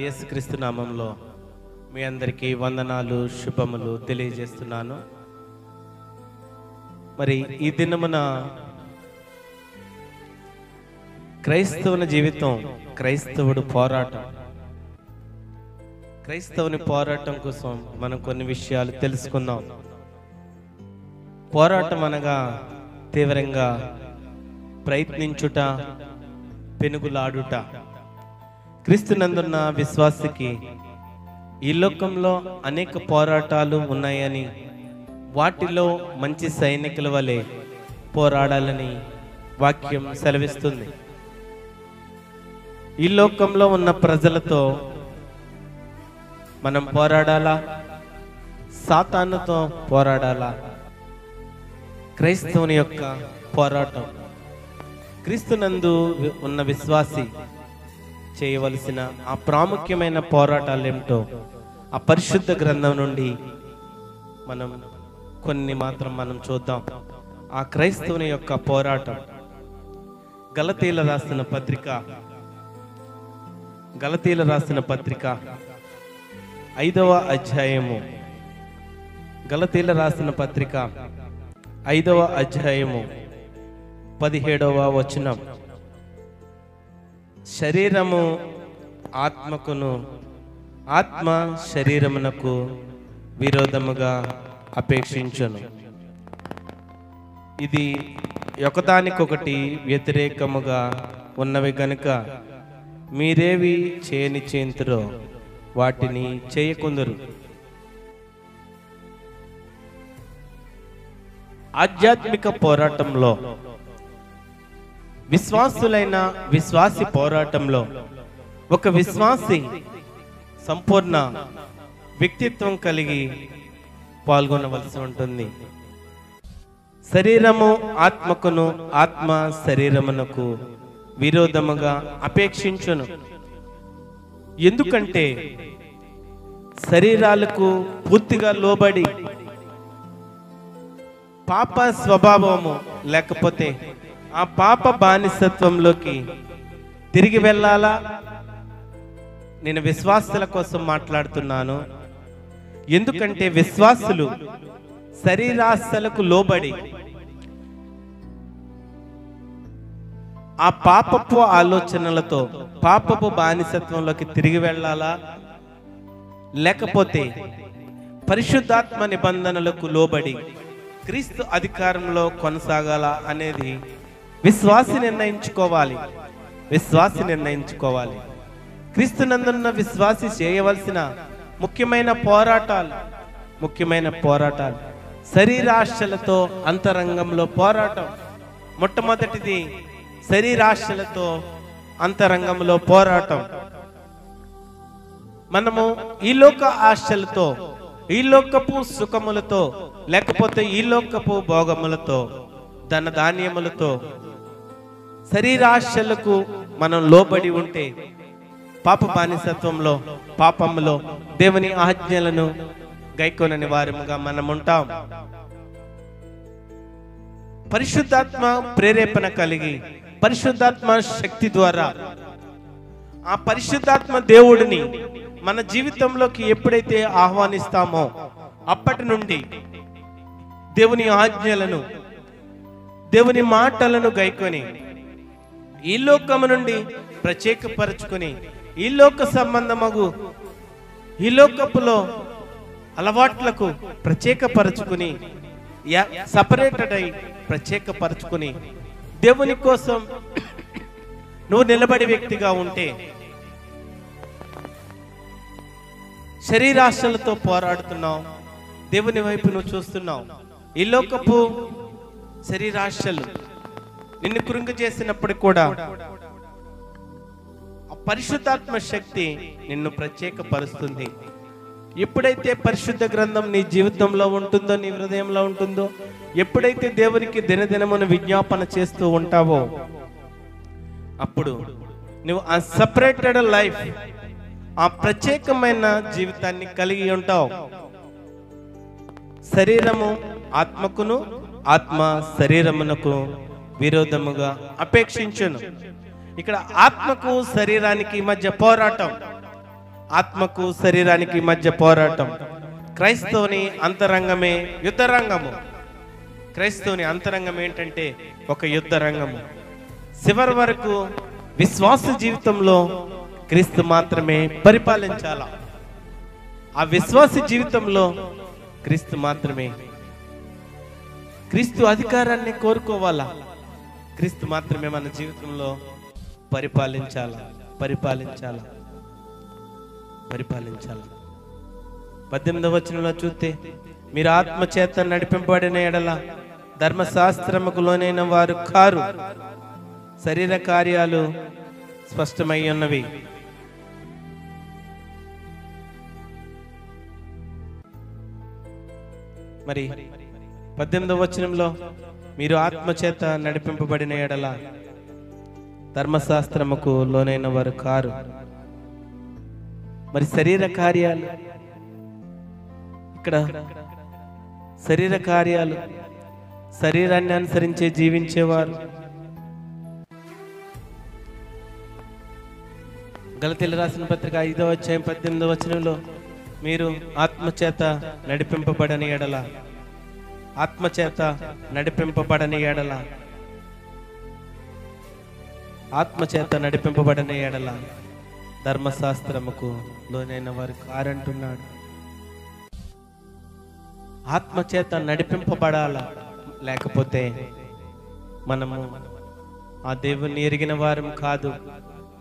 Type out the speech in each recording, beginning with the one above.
యేసుక్రీస్తు నామంలో మీ అందరికీ వందనాలు, శుభములు తెలియజేస్తున్నాను. మరి ఈ దినమున క్రైస్తవుని జీవితం, క్రైస్తవుడు పోరాటం, క్రైస్తవుని పోరాటం కోసం మనం కొన్ని విషయాలు తెలుసుకుందాం. పోరాటం అనగా తీవ్రంగా ప్రయత్నించుట, పెనుగులాడుట. క్రీస్తునందున్న విశ్వాసికి ఈ లోకంలో అనేక పోరాటాలు ఉన్నాయని, వాటిలో మంచి సైనికుల వలె పోరాడాలని వాక్యం సెలవిస్తుంది. ఈ లోకంలో ఉన్న ప్రజలతో మనం పోరాడాలా, సాతానుతో పోరాడాలా? క్రైస్తవుని యొక్క పోరాటం, క్రీస్తునందు ఉన్న విశ్వాసి చేయవలసిన ఆ ప్రాముఖ్యమైన పోరాటాలు ఏమిటో ఆ పరిశుద్ధ గ్రంథం నుండి మనం కొన్ని మాత్రం మనం చూద్దాం. ఆ క్రైస్తవుని యొక్క పోరాటం గలతీల రాసిన పత్రిక 5వ అధ్యాయము, గలతీల రాసిన పత్రిక 5వ అధ్యాయము 17వ వచనం. శరీరము ఆత్మకును, ఆత్మ శరీరమునకు విరోధముగా అపేక్షించును. ఇది ఒకదానికొకటి వ్యతిరేకముగా ఉన్నవి గనుక మీరేవి చేయనిచ్చేంతురో వాటిని చేయకుందరు. ఆధ్యాత్మిక పోరాటంలో, విశ్వాసి పోరాటంలో ఒక విశ్వాసి సంపూర్ణ వ్యక్తిత్వం కలిగి పాల్గొనవలసి ఉంటుంది. శరీరము ఆత్మకును, ఆత్మ శరీరమునకు విరోధముగా అపేక్షించును. ఎందుకంటే శరీరాలకు పూర్తిగా లోబడి పాప స్వభావము లేకపోతే ఆ పాప బానిసత్వంలోకి తిరిగి వెళ్ళాలా? నేను విశ్వాసుల కోసం మాట్లాడుతున్నాను. ఎందుకంటే విశ్వాసులు శరీరాశలకు లోబడి ఆ పాపపు ఆలోచనలతో పాపపు బానిసత్వంలోకి తిరిగి వెళ్ళాలా, లేకపోతే పరిశుద్ధాత్మ నిబంధనలకు లోబడి క్రీస్తు అధికారంలో కొనసాగాల అనేది విశ్వాసి నిర్ణయించుకోవాలి. క్రీస్తునందున్న విశ్వాసి చేయవలసిన ముఖ్యమైన పోరాటాలు శరీరాశలతో అంతరంగంలో పోరాటం. మొట్టమొదటిది శరీరాశలతో అంతరంగంలో పోరాటం. మనము ఈ లోక ఆశలతో, ఈ లోకపు సుఖములతో, లేకపోతే ఈ లోకపు భోగములతో, ధన ధాన్యములతో, శరీరాశలకు మనం లోబడి ఉంటే పాప బానిసత్వంలో, పాపములో దేవుని ఆజ్ఞలను గైకొనని వారముగా మనం ఉంటాం. పరిశుద్ధాత్మ ప్రేరేపణ కలిగి, పరిశుద్ధాత్మ శక్తి ద్వారా ఆ పరిశుద్ధాత్మ దేవుడిని మన జీవితంలోకి ఎప్పుడైతే ఆహ్వానిస్తామో అప్పటి నుండి దేవుని ఆజ్ఞలను, దేవుని మాటలను గైకొని ఈ లోకము నుండి ప్రత్యేకపరచుకొని, ఈ లోక సంబంధమగు ఈ లోకపులో అలవాట్లకు ప్రత్యేకపరచుకుని, సపరేటెడ్ అయి ప్రత్యేకపరచుకుని దేవుని కోసం నువ్వు నిలబడి వ్యక్తిగా ఉంటే, శరీరాశలతో పోరాడుతున్నావు, దేవుని వైపు నువ్వు చూస్తున్నావు. ఈ లోకపు శరీరాశలు నిన్ను కృంగ చేసినప్పుడు కూడా ఆ పరిశుద్ధాత్మ శక్తి నిన్ను ప్రత్యేకపరుస్తుంది. ఎప్పుడైతే పరిశుద్ధ గ్రంథం నీ జీవితంలో ఉంటుందో, నీ హృదయంలో ఉంటుందో, ఎప్పుడైతే దేవునికి దినదినమును విజ్ఞాపన చేస్తూ ఉంటావో అప్పుడు నువ్వు ఆ సపరేటెడ్ లైఫ్, ఆ ప్రత్యేకమైన జీవితాన్ని కలిగి ఉంటావు. శరీరము ఆత్మకును, ఆత్మ శరీరమునకు విరోధముగా అపేక్షించును. ఇక్కడ ఆత్మకు శరీరానికి మధ్య పోరాటం. ఆత్మకు శరీరానికి మధ్య పోరాటం. క్రైస్తవుని అంతరంగమే యుద్ధ రంగము. క్రైస్తవుని అంతరంగం ఏంటంటే ఒక యుద్ధ రంగము. చివరి వరకు విశ్వాస జీవితంలో క్రీస్తు మాత్రమే పరిపాలించాల. ఆ విశ్వాస జీవితంలో క్రీస్తు మాత్రమే, క్రీస్తు అధికారాన్ని కోరుకోవాలా. క్రీస్తు మాత్రమే మన జీవితంలో పరిపాలించాలా. 18వ వచనంలో చూస్తే, మీరు ఆత్మ చేత నడిపింపబడిన ఎడల ధర్మశాస్త్రముకు లోనైన వారు కారు. శరీర కార్యాలు స్పష్టమై ఉన్నవి. మరి 18వ వచనంలో మీరు ఆత్మ చేత నడిపింపబడిన ఎడల ధర్మశాస్త్రముకు లోనైన వారు కారు. మరి శరీర కార్యాలు, ఇక్కడ శరీర కార్యాలు, శరీరాన్ని అనుసరించే జీవించేవారు. గలతీయులకు రాసిన పత్రిక 5వ అధ్యాయం 18వ వచనంలో, మీరు ఆత్మచేత నడిపింపబడని ఎడల, ఆత్మచేత నడిపింపబడని ఎడల, ఆత్మచేత నడిపింపబడని ఎడల ధర్మశాస్త్రముకు లోనైన వారు కారంటున్నాడు. ఆత్మచేత నడిపింపబడాల, లేకపోతే మనము ఆ దేవుని ఎరిగిన వారం కాదు,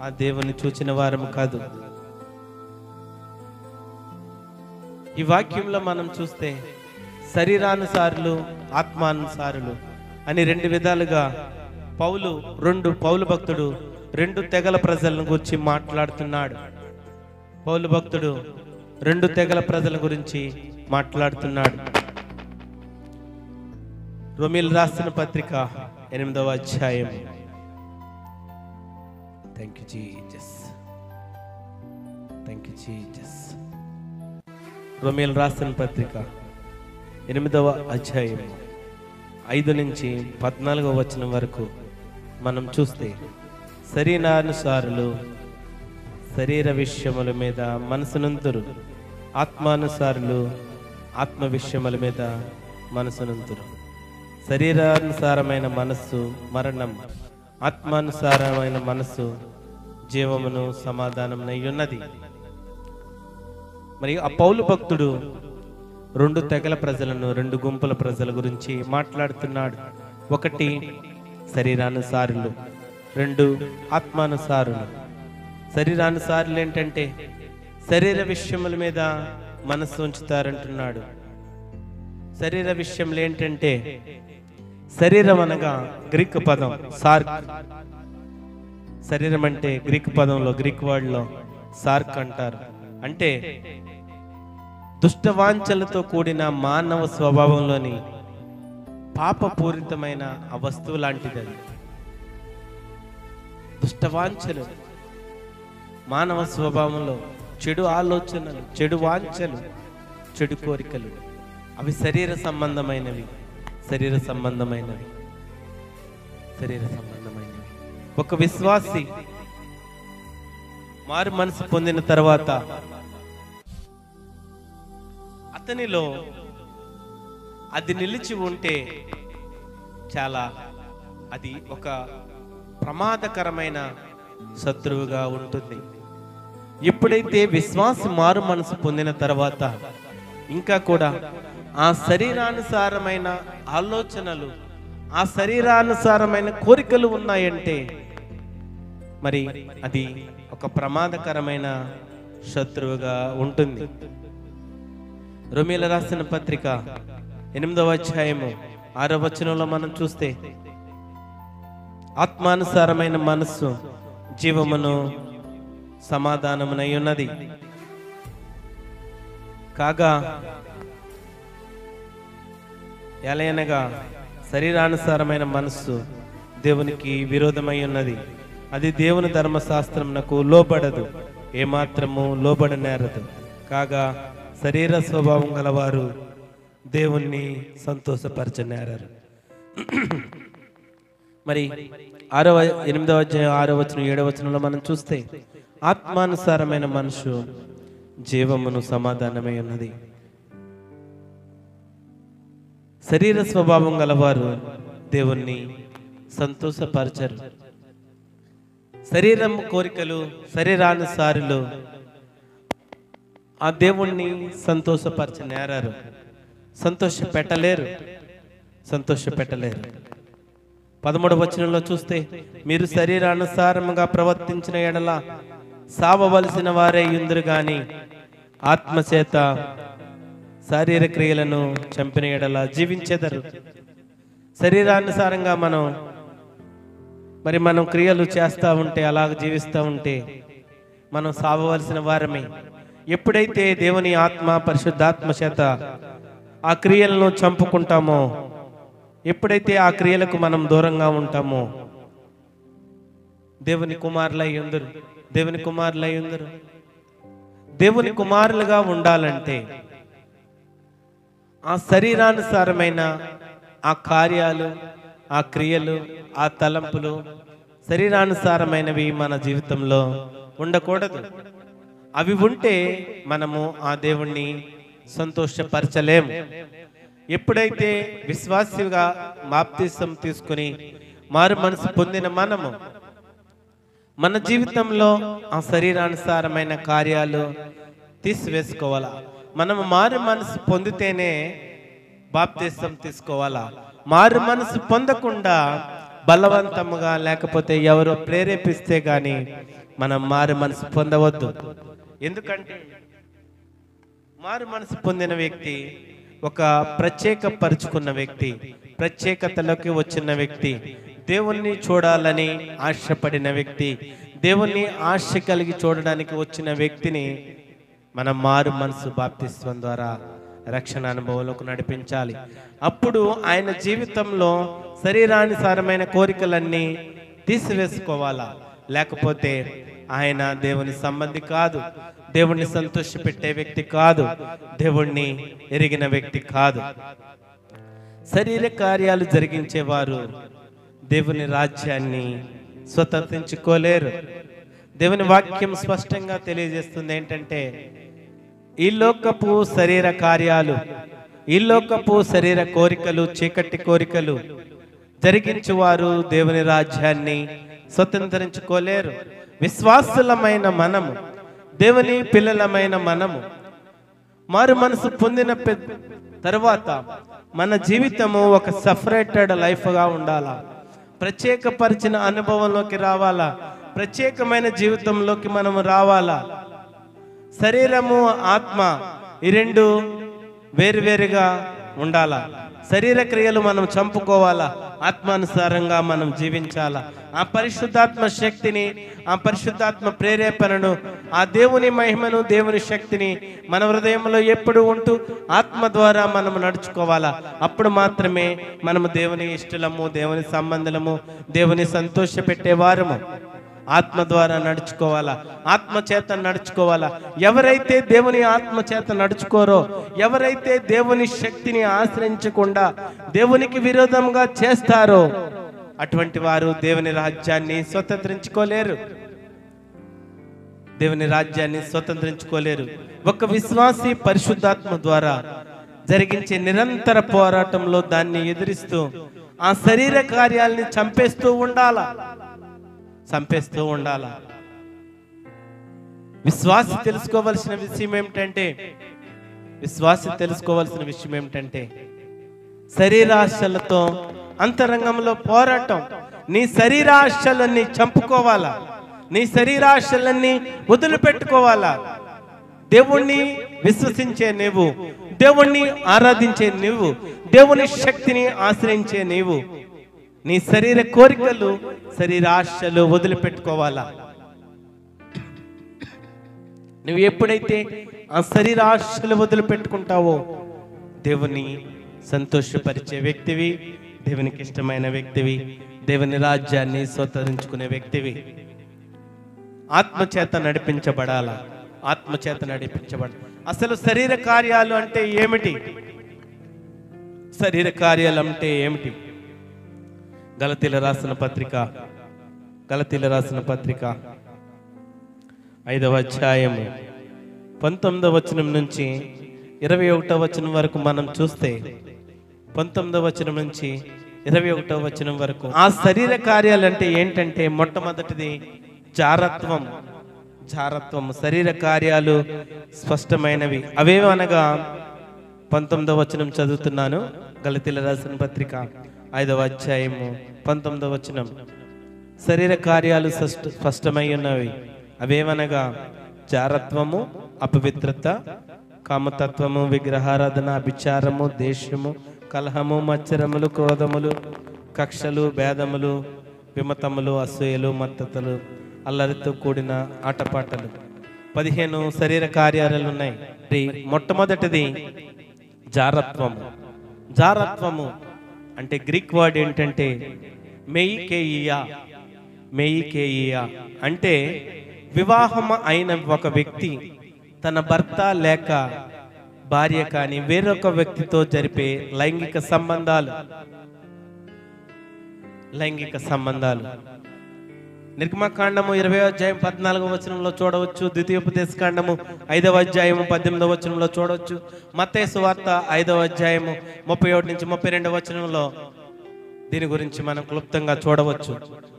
ఆ దేవుని చూచిన వారం కాదు. ఈ వాక్యంలో మనం చూస్తే శరీరానుసారులు, ఆత్మానుసారులు అని 2 విధాలుగా పౌలు భక్తుడు 2 తెగల ప్రజలను గురించి మాట్లాడుతున్నాడు. పౌలు భక్తుడు 2 తెగల ప్రజల గురించి మాట్లాడుతున్నాడు. రోమీయులకు రాసిన పత్రిక 8వ అధ్యాయం. Thank you Jesus. రోమీయులకు రాసిన పత్రిక 8వ అధ్యాయం 5 నుంచి 14వ వచనం వరకు మనం చూస్తే, శరీరానుసారులు శరీర విషయముల మీద మనసునంతురు, ఆత్మానుసారులు ఆత్మ విషయముల మీద మనసునంతురు. శరీరానుసారమైన మనస్సు మరణం, ఆత్మానుసారమైన మనస్సు జీవమును సమాధానమునై ఉన్నది. మరి ఆ పౌలు భక్తుడు 2 తెగల ప్రజలను, 2 గుంపుల ప్రజల గురించి మాట్లాడుతున్నాడు. 1 శరీరానుసారులు, 2 ఆత్మానుసారులు. శరీరానుసారులు ఏంటంటే శరీర విషయముల మీద మనస్సు ఉంచుతారంటున్నాడు. శరీర విషయములు ఏంటంటే, శరీరం అనగా గ్రీక్ పదం సార్క్. శరీరం అంటే గ్రీక్ పదంలో, గ్రీక్ వర్డ్లో సార్క్ అంటారు. అంటే దుష్టవాంఛలతో కూడిన మానవ స్వభావంలోని పాపపూరితమైన ఆ వస్తువు లాంటిది. అది దుష్టవాంఛలు, మానవ స్వభావంలో చెడు ఆలోచనలు, చెడు వాంఛలు, చెడు కోరికలు, అవి శరీర సంబంధమైనవి. ఒక విశ్వాసి మారు మనసు పొందిన తర్వాత అతనిలో అది నిలిచి ఉంటే అది ఒక ప్రమాదకరమైన శత్రువుగా ఉంటుంది. ఎప్పుడైతే విశ్వాసి మారు మనసు పొందిన తర్వాత ఇంకా కూడా ఆ శరీరానుసారమైన ఆలోచనలు, ఆ శరీరానుసారమైన కోరికలు ఉన్నాయంటే మరి అది ఒక ప్రమాదకరమైన శత్రువుగా ఉంటుంది. రోమీయులకు రాసిన పత్రిక 8వ అధ్యాయము 6వ వచనంలో మనం చూస్తే, ఆత్మానుసారమైన మనస్సు జీవమును సమాధానమునై ఉన్నది, కాగా ఎలయనగా శరీరానుసారమైన మనస్సు దేవునికి విరోధమై ఉన్నది. అది దేవుని ధర్మశాస్త్రమునకు లోబడదు, ఏమాత్రము లోబడనేరదు. కాగా శరీర స్వభావం గలవారు దేవుణ్ణి సంతోషపరచనేరరు. మరి 8వ అధ్యాయం 6వ వచనం 7వ వచనంలో మనం చూస్తే, ఆత్మానుసారమైన మనసు జీవమును సమాధానమై ఉన్నది. శరీర స్వభావం గలవారు దేవుణ్ణి సంతోషపరచరు. శరీరం కోరికలు, శరీరానుసారులు ఆ దేవుణ్ణి సంతోషపరచనేరారు, సంతోషపెట్టలేరు. 13వ వచనంలో చూస్తే, మీరు శరీరానుసారముగా ప్రవర్తించిన ఎడల సావవలసిన వారే యుందురు గాని ఆత్మచేత శారీర క్రియలను చంపిన ఎడల జీవించెదరు. శరీరానుసారంగా మనం క్రియలు చేస్తూ ఉంటే, అలాగ జీవిస్తూ ఉంటే మనం సావవలసిన వారమే. ఎప్పుడైతే దేవుని ఆత్మ, పరిశుద్ధాత్మ చేత ఆ క్రియలను చంపుకుంటామో, ఎప్పుడైతే ఆ క్రియలకు మనం దూరంగా ఉంటామో, దేవుని కుమారులై ఉందరు. దేవుని కుమారులుగా ఉండాలంటే ఆ శరీరానుసారమైన ఆ కార్యాలు, ఆ క్రియలు, ఆ తలంపులు శరీరానుసారమైనవి మన జీవితంలో ఉండకూడదు. అవి ఉంటే మనము ఆ దేవుణ్ణి సంతోషపరచలేము. ఎప్పుడైతే విశ్వాసిగా బాప్తిసం తీసుకుని మారు మనసు పొందిన మనము మన జీవితంలో ఆ శరీరానుసారమైన కార్యాలు తీసివేసుకోవాలా. మనము మారు మనసు పొందితేనే బాప్తిసం తీసుకోవాలా. మారు మనసు పొందకుండా బలవంతముగా లేకపోతే ఎవరో ప్రేరేపిస్తే గాని మనం మారు మనసు పొందవద్దు. ఎందుకంటే మారు మనసు పొందిన వ్యక్తి ఒక ప్రత్యేకపరుచుకున్న వ్యక్తి, ప్రత్యేకతలోకి వచ్చిన వ్యక్తి, దేవుణ్ణి చూడాలని ఆశపడిన వ్యక్తి, దేవుణ్ణి ఆశ కలిగి చూడడానికి వచ్చిన వ్యక్తిని మనం మారు మనసు బాప్తిస్వం ద్వారా రక్షణ అనుభవంలోకి నడిపించాలి. అప్పుడు ఆయన జీవితంలో శరీరానుసారమైన కోరికలన్నీ తీసివేసుకోవాలా. లేకపోతే ఆయన దేవుని సంబంధి కాదు, దేవుణ్ణి సంతోషపెట్టే వ్యక్తి కాదు, దేవుణ్ణి ఎరిగిన వ్యక్తి కాదు. శరీర కార్యాలు జరిగించేవారు దేవుని రాజ్యాన్ని స్వతంత్రించుకోలేరు. దేవుని వాక్యం స్పష్టంగా తెలియజేస్తుంది ఏంటంటే, ఈ లోకపు శరీర కార్యాలు, ఈ లోకపు శరీర కోరికలు, చీకటి కోరికలు జరిగించువారు దేవుని రాజ్యాన్ని స్వతంత్రించుకోలేరు. విశ్వాసులమైన మనము, దేవుని పిల్లలమైన మనము మారు మనసు పొందిన తర్వాత మన జీవితము ఒక సపరేటెడ్ లైఫ్గా ఉండాలా. ప్రత్యేకపరిచిన అనుభవంలోకి రావాలా. ప్రత్యేకమైన జీవితంలోకి మనము రావాలా. శరీరము, ఆత్మ ఈ రెండు వేరువేరుగా ఉండాలా. శరీర క్రియలు మనం చంపుకోవాలా, ఆత్మానుసారంగా మనం జీవించాలా. ఆ పరిశుద్ధాత్మ శక్తిని, ఆ పరిశుద్ధాత్మ ప్రేరేపణను, ఆ దేవుని మహిమను, దేవుని శక్తిని మన హృదయంలో ఎప్పుడు ఉంటూ ఆత్మ ద్వారా మనము నడుచుకోవాలా. అప్పుడు మాత్రమే మనము దేవుని ఇష్టలము, దేవుని సంబంధులము, దేవుని సంతోషపెట్టేవారము. ఆత్మ ద్వారా నడుచుకోవాలా, ఆత్మ చేత నడుచుకోవాలా. ఎవరైతే దేవుని ఆత్మ చేత నడుచుకోరో, ఎవరైతే దేవుని శక్తిని ఆశ్రయించకుండా దేవునికి విరోధంగా చేస్తారో, అటువంటి వారు దేవుని రాజ్యాన్ని స్వతంత్రించుకోలేరు. దేవుని రాజ్యాన్ని స్వతంత్రించుకోలేరు. ఒక విశ్వాసి పరిశుద్ధాత్మ ద్వారా జరిగించే నిరంతర పోరాటంలో దాన్ని ఎదిరిస్తూ ఆ శరీర కార్యాలని చంపేస్తూ ఉండాలా. విశ్వాసి తెలుసుకోవాల్సిన విషయం ఏమిటంటే శరీరాశలతో అంతరంగంలో పోరాటం. నీ శరీరాశలన్నీ చంపుకోవాలా, నీ శరీరాశలన్నీ వదిలిపెట్టుకోవాలా. దేవుణ్ణి విశ్వసించే నీవు, దేవుణ్ణి ఆరాధించే నీవు, దేవుని శక్తిని ఆశ్రయించే నీవు నీ శరీర కోరికలు, శరీరాశలు వదిలిపెట్టుకోవాలా. నువ్వు ఎప్పుడైతే ఆ శరీరాశలు వదిలిపెట్టుకుంటావో దేవుని సంతోషపరిచే వ్యక్తివి, దేవునికి ఇష్టమైన వ్యక్తివి, దేవుని రాజ్యాన్ని స్వతంత్రించుకునే వ్యక్తివి. ఆత్మచేత నడిపించబడాలా. అసలు శరీర కార్యాలు అంటే ఏమిటి? గలతీల రాసిన పత్రిక 5వ అధ్యాయము 19వ వచనం నుంచి 21వ వచనం వరకు మనం చూస్తే 19వ వచనం నుంచి 21వ వచనం వరకు ఆ శరీర కార్యాలు అంటే ఏంటంటే మొట్టమొదటిది జారత్వం. శరీర కార్యాలు స్పష్టమైనవి. అవేమనగా 19వ వచనం చదువుతున్నాను. గలతీయులకు రాసిన పత్రిక 5వ అధ్యాయము 19వ వచనం. శరీర కార్యాలు స్పష్టమై ఉన్నవి. అవేమనగా జారత్వము, అపవిత్రత, కామతత్వము, విగ్రహారాధన, అభిచారము, దేశము, కలహము, మత్సరములు, క్రోధములు, కక్షలు, భేదములు, విమతములు, అసూయలు, మత్తతలు, అల్లరితో కూడిన ఆటపాటలు. 15 శరీర కార్యాలు ఉన్నాయి. మొట్టమొదటిది జారత్వము అంటే గ్రీక్ వర్డ్ ఏంటంటే మెయికేయియా అంటే వివాహం అయిన ఒక వ్యక్తి తన భర్త లేక భార్య కానీ వేరొక వ్యక్తితో జరిపే లైంగిక సంబంధాలు. నిర్గమకాండము 20వ అధ్యాయం 14వ వచనంలో చూడవచ్చు. ద్వితీయోపదేశకాండము 5వ అధ్యాయము 18వ వచనంలో చూడవచ్చు. మత్తయి సువార్త 5వ అధ్యాయము 31 నుంచి 32వ వచనంలో దీని గురించి మనం క్లుప్తంగా చూడవచ్చు.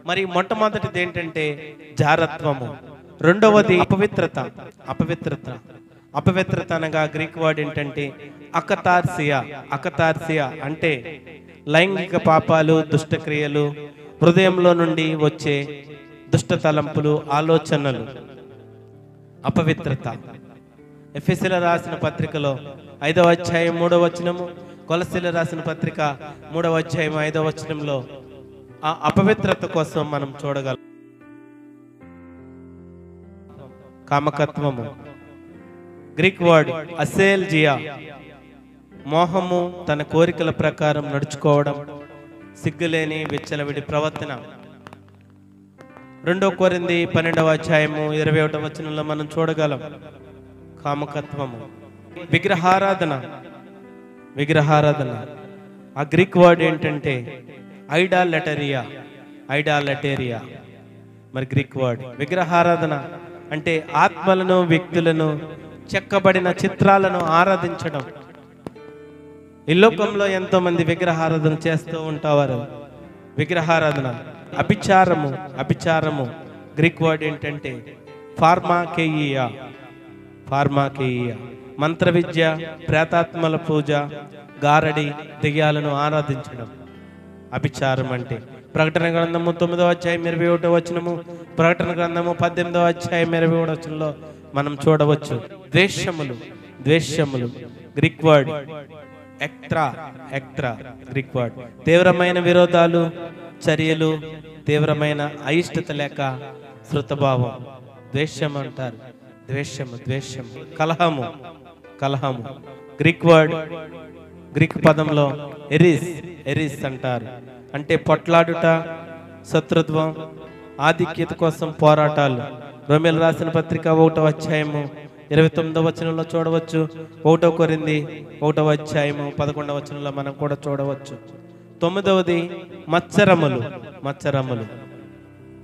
మరి మొట్టమొదటిది ఏంటంటే జారత్వము. రెండవది అపవిత్రత అనగా గ్రీక్ వర్డ్ ఏంటంటే అకతార్సియా అంటే లైంగిక పాపాలు, దుష్టక్రియలు, హృదయంలో నుండి వచ్చే దుష్ట తలంపులు, ఆలోచనలు. అపవిత్రత. ఎఫెసీయులకు రాసిన పత్రికలో 5వ అధ్యాయం 3వ వచనము, కొలస్సీయులకు రాసిన పత్రిక 3వ అధ్యాయం 5వ వచనంలో ఆ అపవిత్రత కోసం మనం చూడగలం. కామకత్వము. గ్రీక్ వర్డ్ అసేల్జియా. మోహము, తన కోరికల ప్రకారం నడుచుకోవడం, సిగ్గులేని విచ్చలవిడి ప్రవర్తన. 2 కొరింథీ 12వ అధ్యాయము 21వ వచనంలో మనం చూడగలం కామకత్వము. విగ్రహారాధన. ఆ గ్రీక్ వర్డ్ ఏంటంటే ఐడాలటేరియా. మరి గ్రీక్ వర్డ్ విగ్రహారాధన అంటే ఆత్మలను, వ్యక్తులను, చెక్కబడిన చిత్రాలను ఆరాధించడం. ఈ లోకంలో ఎంతో మంది విగ్రహారాధన చేస్తూ ఉంటారు. విగ్రహారాధన. అభిచారము గ్రీక్ వర్డ్ ఏంటంటే ఫార్మాకేయియా. మంత్ర విద్య, ప్రేతాత్మల పూజ, గారడి, దెయ్యాలను ఆరాధించడం అభిచారం అంటే. ప్రకటన గ్రంథము 9వ అధ్యాయం 21వ వచనము, ప్రకటన గ్రంథము 18వ అధ్యాయం 21వ వచనంలో మనం చూడవచ్చు. ద్వేషములు గ్రీక్ వర్డ్ ఎక్త్రా గ్రీక్ వర్డ్. తీవ్రమైన విరోధాలు, చర్యలు, తీవ్రమైన అయిష్టత లేక శృతభావం. ద్వేషం అంటారు. ద్వేషము. కలహము గ్రీక్ పదంలో ఎరిస్ అంటారు. అంటే పొట్లాడుట, శత్రుత్వం, ఆధిక్యత కోసం పోరాటాలు. రోమీయులకు రాసిన పత్రిక 1వ అధ్యాయము 29వ వచనంలో చూడవచ్చు. 1 కొరింథీ 1వ అధ్యాయము 11వ వచనంలో మనం కూడా చూడవచ్చు. 9వది మత్సరములు.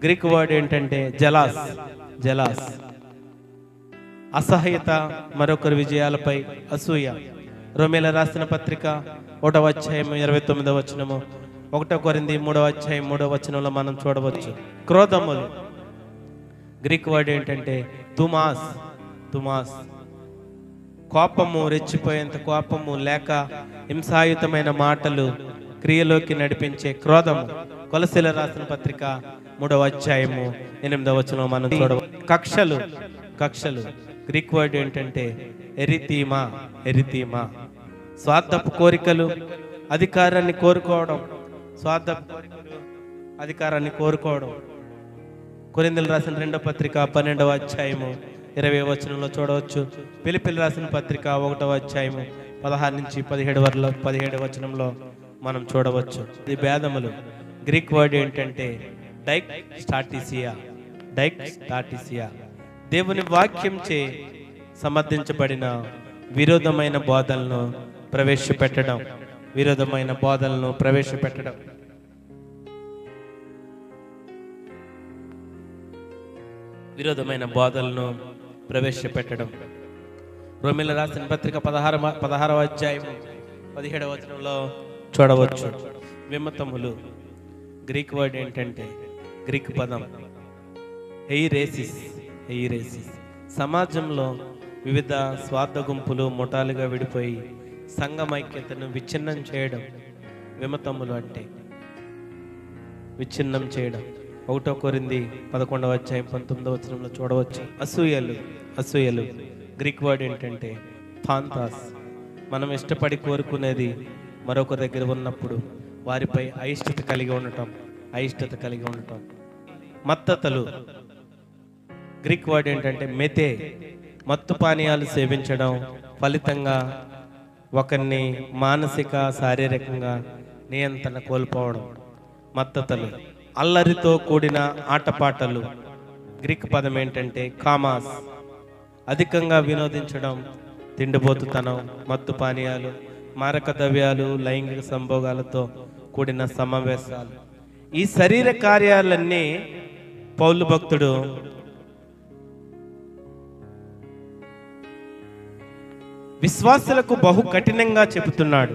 గ్రీక్ వర్డ్ ఏంటంటే జలాస్. అసహ్యత, మరొకరి విజయాలపై అసూయ. రోమీయులకు రాసిన పత్రిక 1వ అధ్యాయము 29వ వచనము, 1 కొరింథీ 3వ అధ్యాయం 3వ వచనంలో మనం చూడవచ్చు. క్రోధములు. గ్రీక్ వర్డ్ ఏంటంటే తుమాస్. కోపము, రెచ్చిపోయేంత కోపము లేక హింసాయుతమైన మాటలు, క్రియలోకి నడిపించే క్రోధము. కొలస్సీయులకు రాసిన పత్రిక 3వ అధ్యాయము 8వ వచనం మనం చూడవచ్చు. కక్షలు. గ్రీక్ వర్డ్ ఏంటంటే ఎరితీమా. స్వార్థపు కోరికలు, అధికారాన్ని కోరుకోవడం. కొరింథీయులకు రాసిన 2వ పత్రిక 12వ అధ్యాయము 20వ వచనంలో చూడవచ్చు. ఫిలిప్పీయులకు రాసిన పత్రిక 1వ అధ్యాయము 16 నుంచి 17వ వచనంలో మనం చూడవచ్చు. ఇది భేదములు. గ్రీక్ వర్డ్ ఏంటంటే డైక్ స్టాటిసియా. దేవుని వాక్యం చే సమర్థించబడిన విరోధమైన బోధలను ప్రవేశపెట్టడం. రోమీయులకు రాసిన పత్రిక 16వ అధ్యాయం 17వ వచనంలో చూడవచ్చు. విమతములు గ్రీక్ వర్డ్ ఏంటంటే, గ్రీక్ పదం హెయిరేసిస్. సమాజంలో వివిధ స్వార్థ గుంపులు ముఠాలుగా విడిపోయి సంఘమైక్యతను విచ్ఛిన్నం చేయడం విమతములు అంటే, విచ్ఛిన్నం చేయడం. 1 కొరింథీ 11వ అధ్యాయం 19వ వచనంలో చూడవచ్చు. అసూయలు గ్రీక్ వర్డ్ ఏంటంటే ఫాంతాస్. మనం ఇష్టపడి కోరుకునేది మరొక దగ్గర ఉన్నప్పుడు వారిపై అయిష్టత కలిగి ఉండటం. మత్తతలు గ్రీక్ వర్డ్ ఏంటంటే మెతే. మత్తు పానీయాలు సేవించడం ఫలితంగా ఒకరిని మానసిక శారీరకంగా నియంత్రణ కోల్పోవడం మత్తతలు. అల్లరితో కూడిన ఆటపాటలు గ్రీక్ పదం ఏంటంటే కామాస్. అధికంగా వినోదించడం, తిండిబోతుతనం, మత్తు పానీయాలు, మారక ద్రవ్యాలు, లైంగిక సంభోగాలతో కూడిన సమావేశాలు. ఈ శరీర కార్యాలన్నీ పౌలు భక్తుడు విశ్వాసులకు బహు కఠినంగా చెబుతున్నాడు.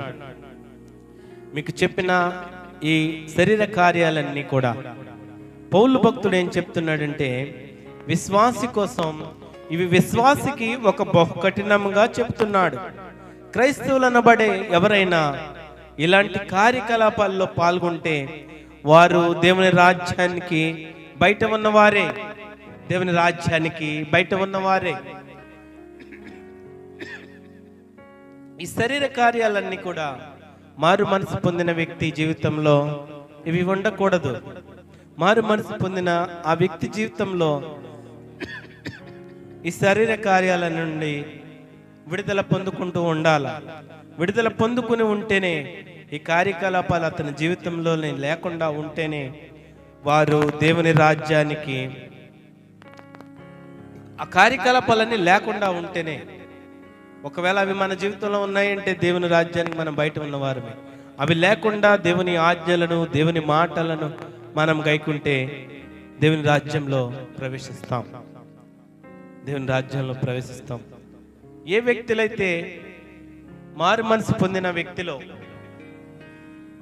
మీకు చెప్పిన ఈ శరీర కార్యాలన్నీ కూడా పౌలు భక్తుడు ఏం చెప్తున్నాడంటే, విశ్వాసి కోసం ఇవి విశ్వాసికి ఒక బహు కఠినంగా చెప్తున్నాడు. క్రైస్తవులనబడే ఎవరైనా ఇలాంటి కార్యకలాపాల్లో పాల్గొంటే వారు దేవుని రాజ్యానికి బయట ఉన్నవారే. ఈ శరీర కార్యాలన్నీ కూడా మారు మనసు పొందిన వ్యక్తి జీవితంలో ఇవి ఉండకూడదు. మారు మనసు పొందిన ఆ వ్యక్తి జీవితంలో ఈ శరీర కార్యాల నుండి విడుదల పొందుకుంటూ ఉండాలి. విడుదల పొందుకుని ఉంటేనే, ఈ కార్యకలాపాలు అతని జీవితంలోనే లేకుండా ఉంటేనే వారు దేవుని రాజ్యానికి, ఆ కార్యకలాపాలన్నీ లేకుండా ఉంటేనే, ఒకవేళ అవి మన జీవితంలో ఉన్నాయంటే దేవుని రాజ్యానికి మనం బయట ఉన్నవారమే. అవి లేకుండా దేవుని ఆజ్ఞలను, దేవుని మాటలను మనం గైకుంటే దేవుని రాజ్యంలో ప్రవేశిస్తాం. ఏ వ్యక్తులైతే మారు మనసు పొందిన వ్యక్తిలో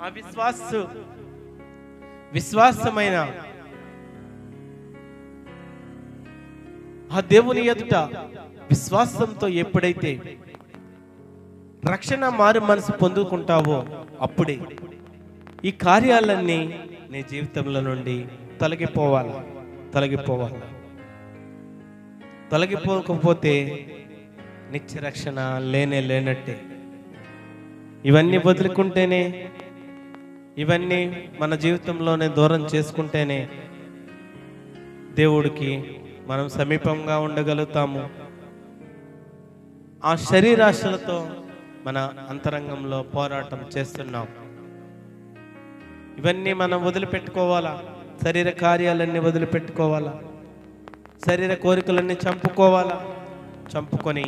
ఆ విశ్వాసమైన ఆ దేవుని ఎదుట విశ్వాసంతో ఎప్పుడైతే రక్షణ మారు మనసు పొందుకుంటావో అప్పుడే ఈ కార్యాలన్నీ నీ జీవితంలో నుండి తొలగిపోకపోతే నిత్య రక్షణ లేనట్టే. ఇవన్నీ వదులుకుంటేనే, ఇవన్నీ మన జీవితంలోనే దూరం చేసుకుంటేనే దేవుడికి మనం సమీపంగా ఉండగలుగుతాము. ఆ శరీరాశలతో మన అంతరంగంలో పోరాటం చేస్తున్నాం. ఇవన్నీ మనం వదిలిపెట్టుకోవాలా. శరీర కార్యాలన్నీ వదిలిపెట్టుకోవాలా. శరీర కోరికలన్నీ చంపుకొని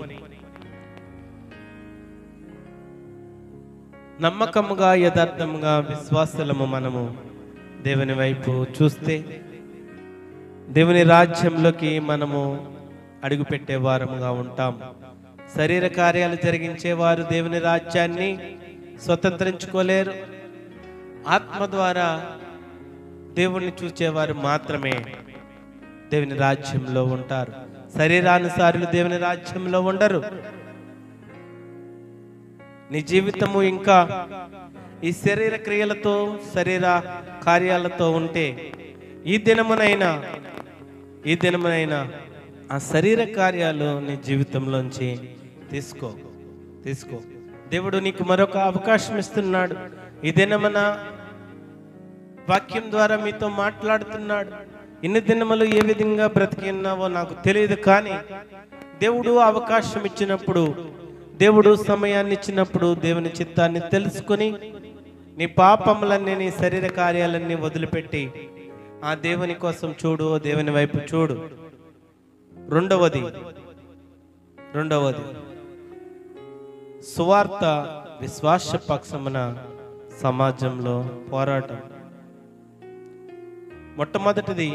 నమ్మకముగా, యథార్థముగా విశ్వాసులము మనము దేవుని వైపు చూస్తే దేవుని రాజ్యంలోకి మనము అడుగుపెట్టే వారముగా ఉంటాం. శరీర కార్యాలు జరిగించేవారు దేవుని రాజ్యాన్ని స్వతంత్రించుకోలేరు. ఆత్మ ద్వారా దేవుణ్ణి చూచేవారు మాత్రమే దేవుని రాజ్యంలో ఉంటారు. శరీరానుసారులు దేవుని రాజ్యంలో ఉండరు. నీ జీవితము ఇంకా ఈ శరీర క్రియలతో, శరీర కార్యాలతో ఉంటే ఈ దినమునైనా ఆ శరీర కార్యాలు నీ జీవితంలోంచి తీసుకో. దేవుడు నీకు మరొక అవకాశం ఇస్తున్నాడు. ఈ దినమున వాక్యం ద్వారా మీతో మాట్లాడుతున్నాడు. ఇన్ని దినములు ఏ విధంగా బ్రతికిన్నావో నాకు తెలియదు, కానీ దేవుడు అవకాశం ఇచ్చినప్పుడు, దేవుడు సమయాన్ని ఇచ్చినప్పుడు దేవుని చిత్తాన్ని తెలుసుకొని నీ పాపములన్నీ, నీ శరీర కార్యాలన్నీ వదిలిపెట్టి ఆ దేవుని కోసం చూడు, దేవుని వైపు చూడు. రెండవది సువార్త విశ్వాస పక్షమున సమాజంలో పోరాటం. మొట్టమొదటిది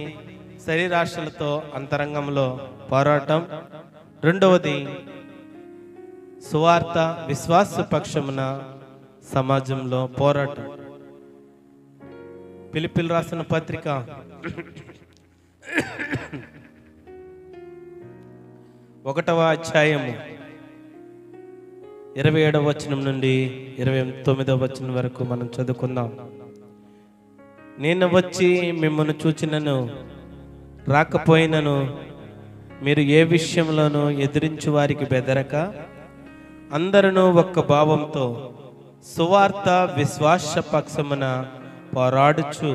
శరీరాశలతో అంతరంగంలో పోరాటం. రెండవది సువార్త విశ్వాస పక్షమున సమాజంలో పోరాటం. ఫిలిప్పీలు రాసిన పత్రిక 1వ అధ్యాయము 27వ వచనం నుండి 29వ వచనం వరకు మనం చదువుకుందాం. నేను వచ్చి మిమ్మల్ని చూచినను రాకపోయినను మీరు ఏ విషయంలోనూ ఎదిరించు వారికి బెదరక అందరూ ఒక్క భావంతో సువార్త విశ్వాస పక్షమున పోరాడుచు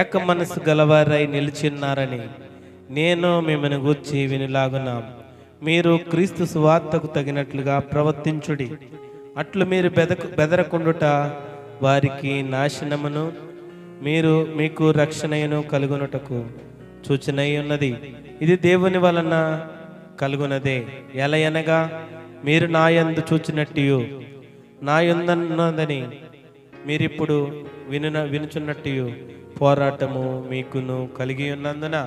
ఏక మనసు గలవారై నిలిచిన్నారని నేను మిమ్మల్ని గూర్చి వినిలాగున మీరు క్రీస్తు సువార్తకు తగినట్లుగా ప్రవర్తించుడి. అట్లు మీరు బెదరకుండుట వారికి నాశనమును మీకు రక్షణను కలుగునటకు సూచనై ఉన్నది. ఇది దేవుని వలన కలుగునదే. ఎలయనగా మీరు నా యందు చూచినట్టు నా యందున్నదని మీరిప్పుడు వినుచున్నట్టు పోరాటము మీకును కలిగి ఉన్నందున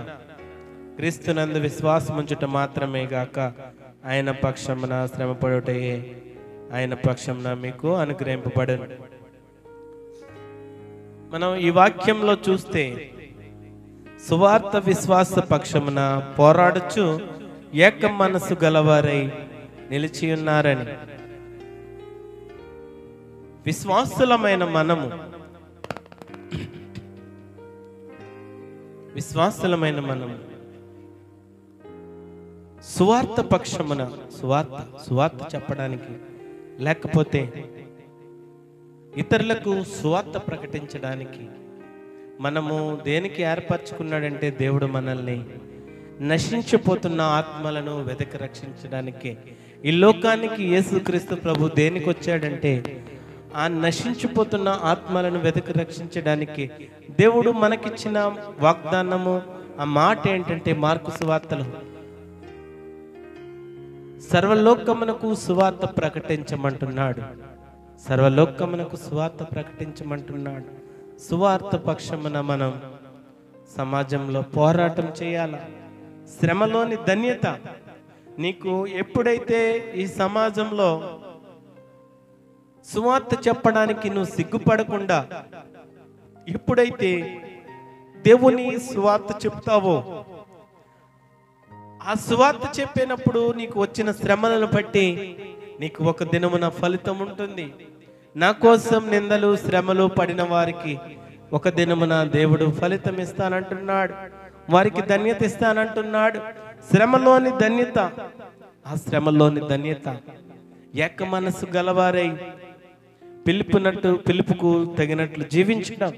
క్రీస్తునందు విశ్వాసముంచుట మాత్రమే గాక ఆయన పక్షమున శ్రమపడుటయే ఆయన పక్షమున మీకు అనుగ్రహింపబడును. మనం ఈ వాక్యంలో చూస్తే సువార్త విశ్వాస పక్షమున పోరాడుచు ఏక మనసు గలవారై నిలిచి ఉన్నారని. విశ్వాసులమైన మనము సువార్త పక్షమున సువార్త చెప్పడానికి, లేకపోతే ఇతరులకు సువార్త ప్రకటించడానికి మనము దేనికి ఏర్పరచుకున్నాడంటే దేవుడు మనల్ని నశించిపోతున్న ఆత్మలను వెదకి రక్షించడానికి. ఈ లోకానికి యేసుక్రీస్తు ప్రభు దేనికి వచ్చాడంటే ఆ నశించిపోతున్న ఆత్మలను వెదకి రక్షించడానికి. దేవుడు మనకిచ్చిన వాగ్దానము, ఆ మాట ఏంటంటే మార్కు సువార్తలో సర్వలోకమునకు సువార్త ప్రకటించమంటున్నాడు. సర్వలోకమునకు సువార్త ప్రకటించమంటున్నాడు. సువార్త పక్షమున మనం సమాజంలో పోరాటం చేయాలా. శ్రమలోని ధన్యత నీకు ఎప్పుడైతే ఈ సమాజంలో సువార్త చెప్పడానికి నువ్వు సిగ్గుపడకుండా ఎప్పుడైతే దేవుని సువార్త చెప్తావో, ఆ సువార్త చెప్పినప్పుడు నీకు వచ్చిన శ్రమలను బట్టి నీకు ఒక దినమున ఫలితం ఉంటుంది. నా కోసం నిందలు శ్రమలు పడిన వారికి ఒక దినమున దేవుడు ఫలితం ఇస్తానంటున్నాడు, వారికి ధన్యత ఇస్తానంటున్నాడు. శ్రమలోని ధన్యత, ఆ శ్రమలోని ధన్యత ఏక మనసు గలవారై పిలుపుకు తగినట్లు జీవించడం,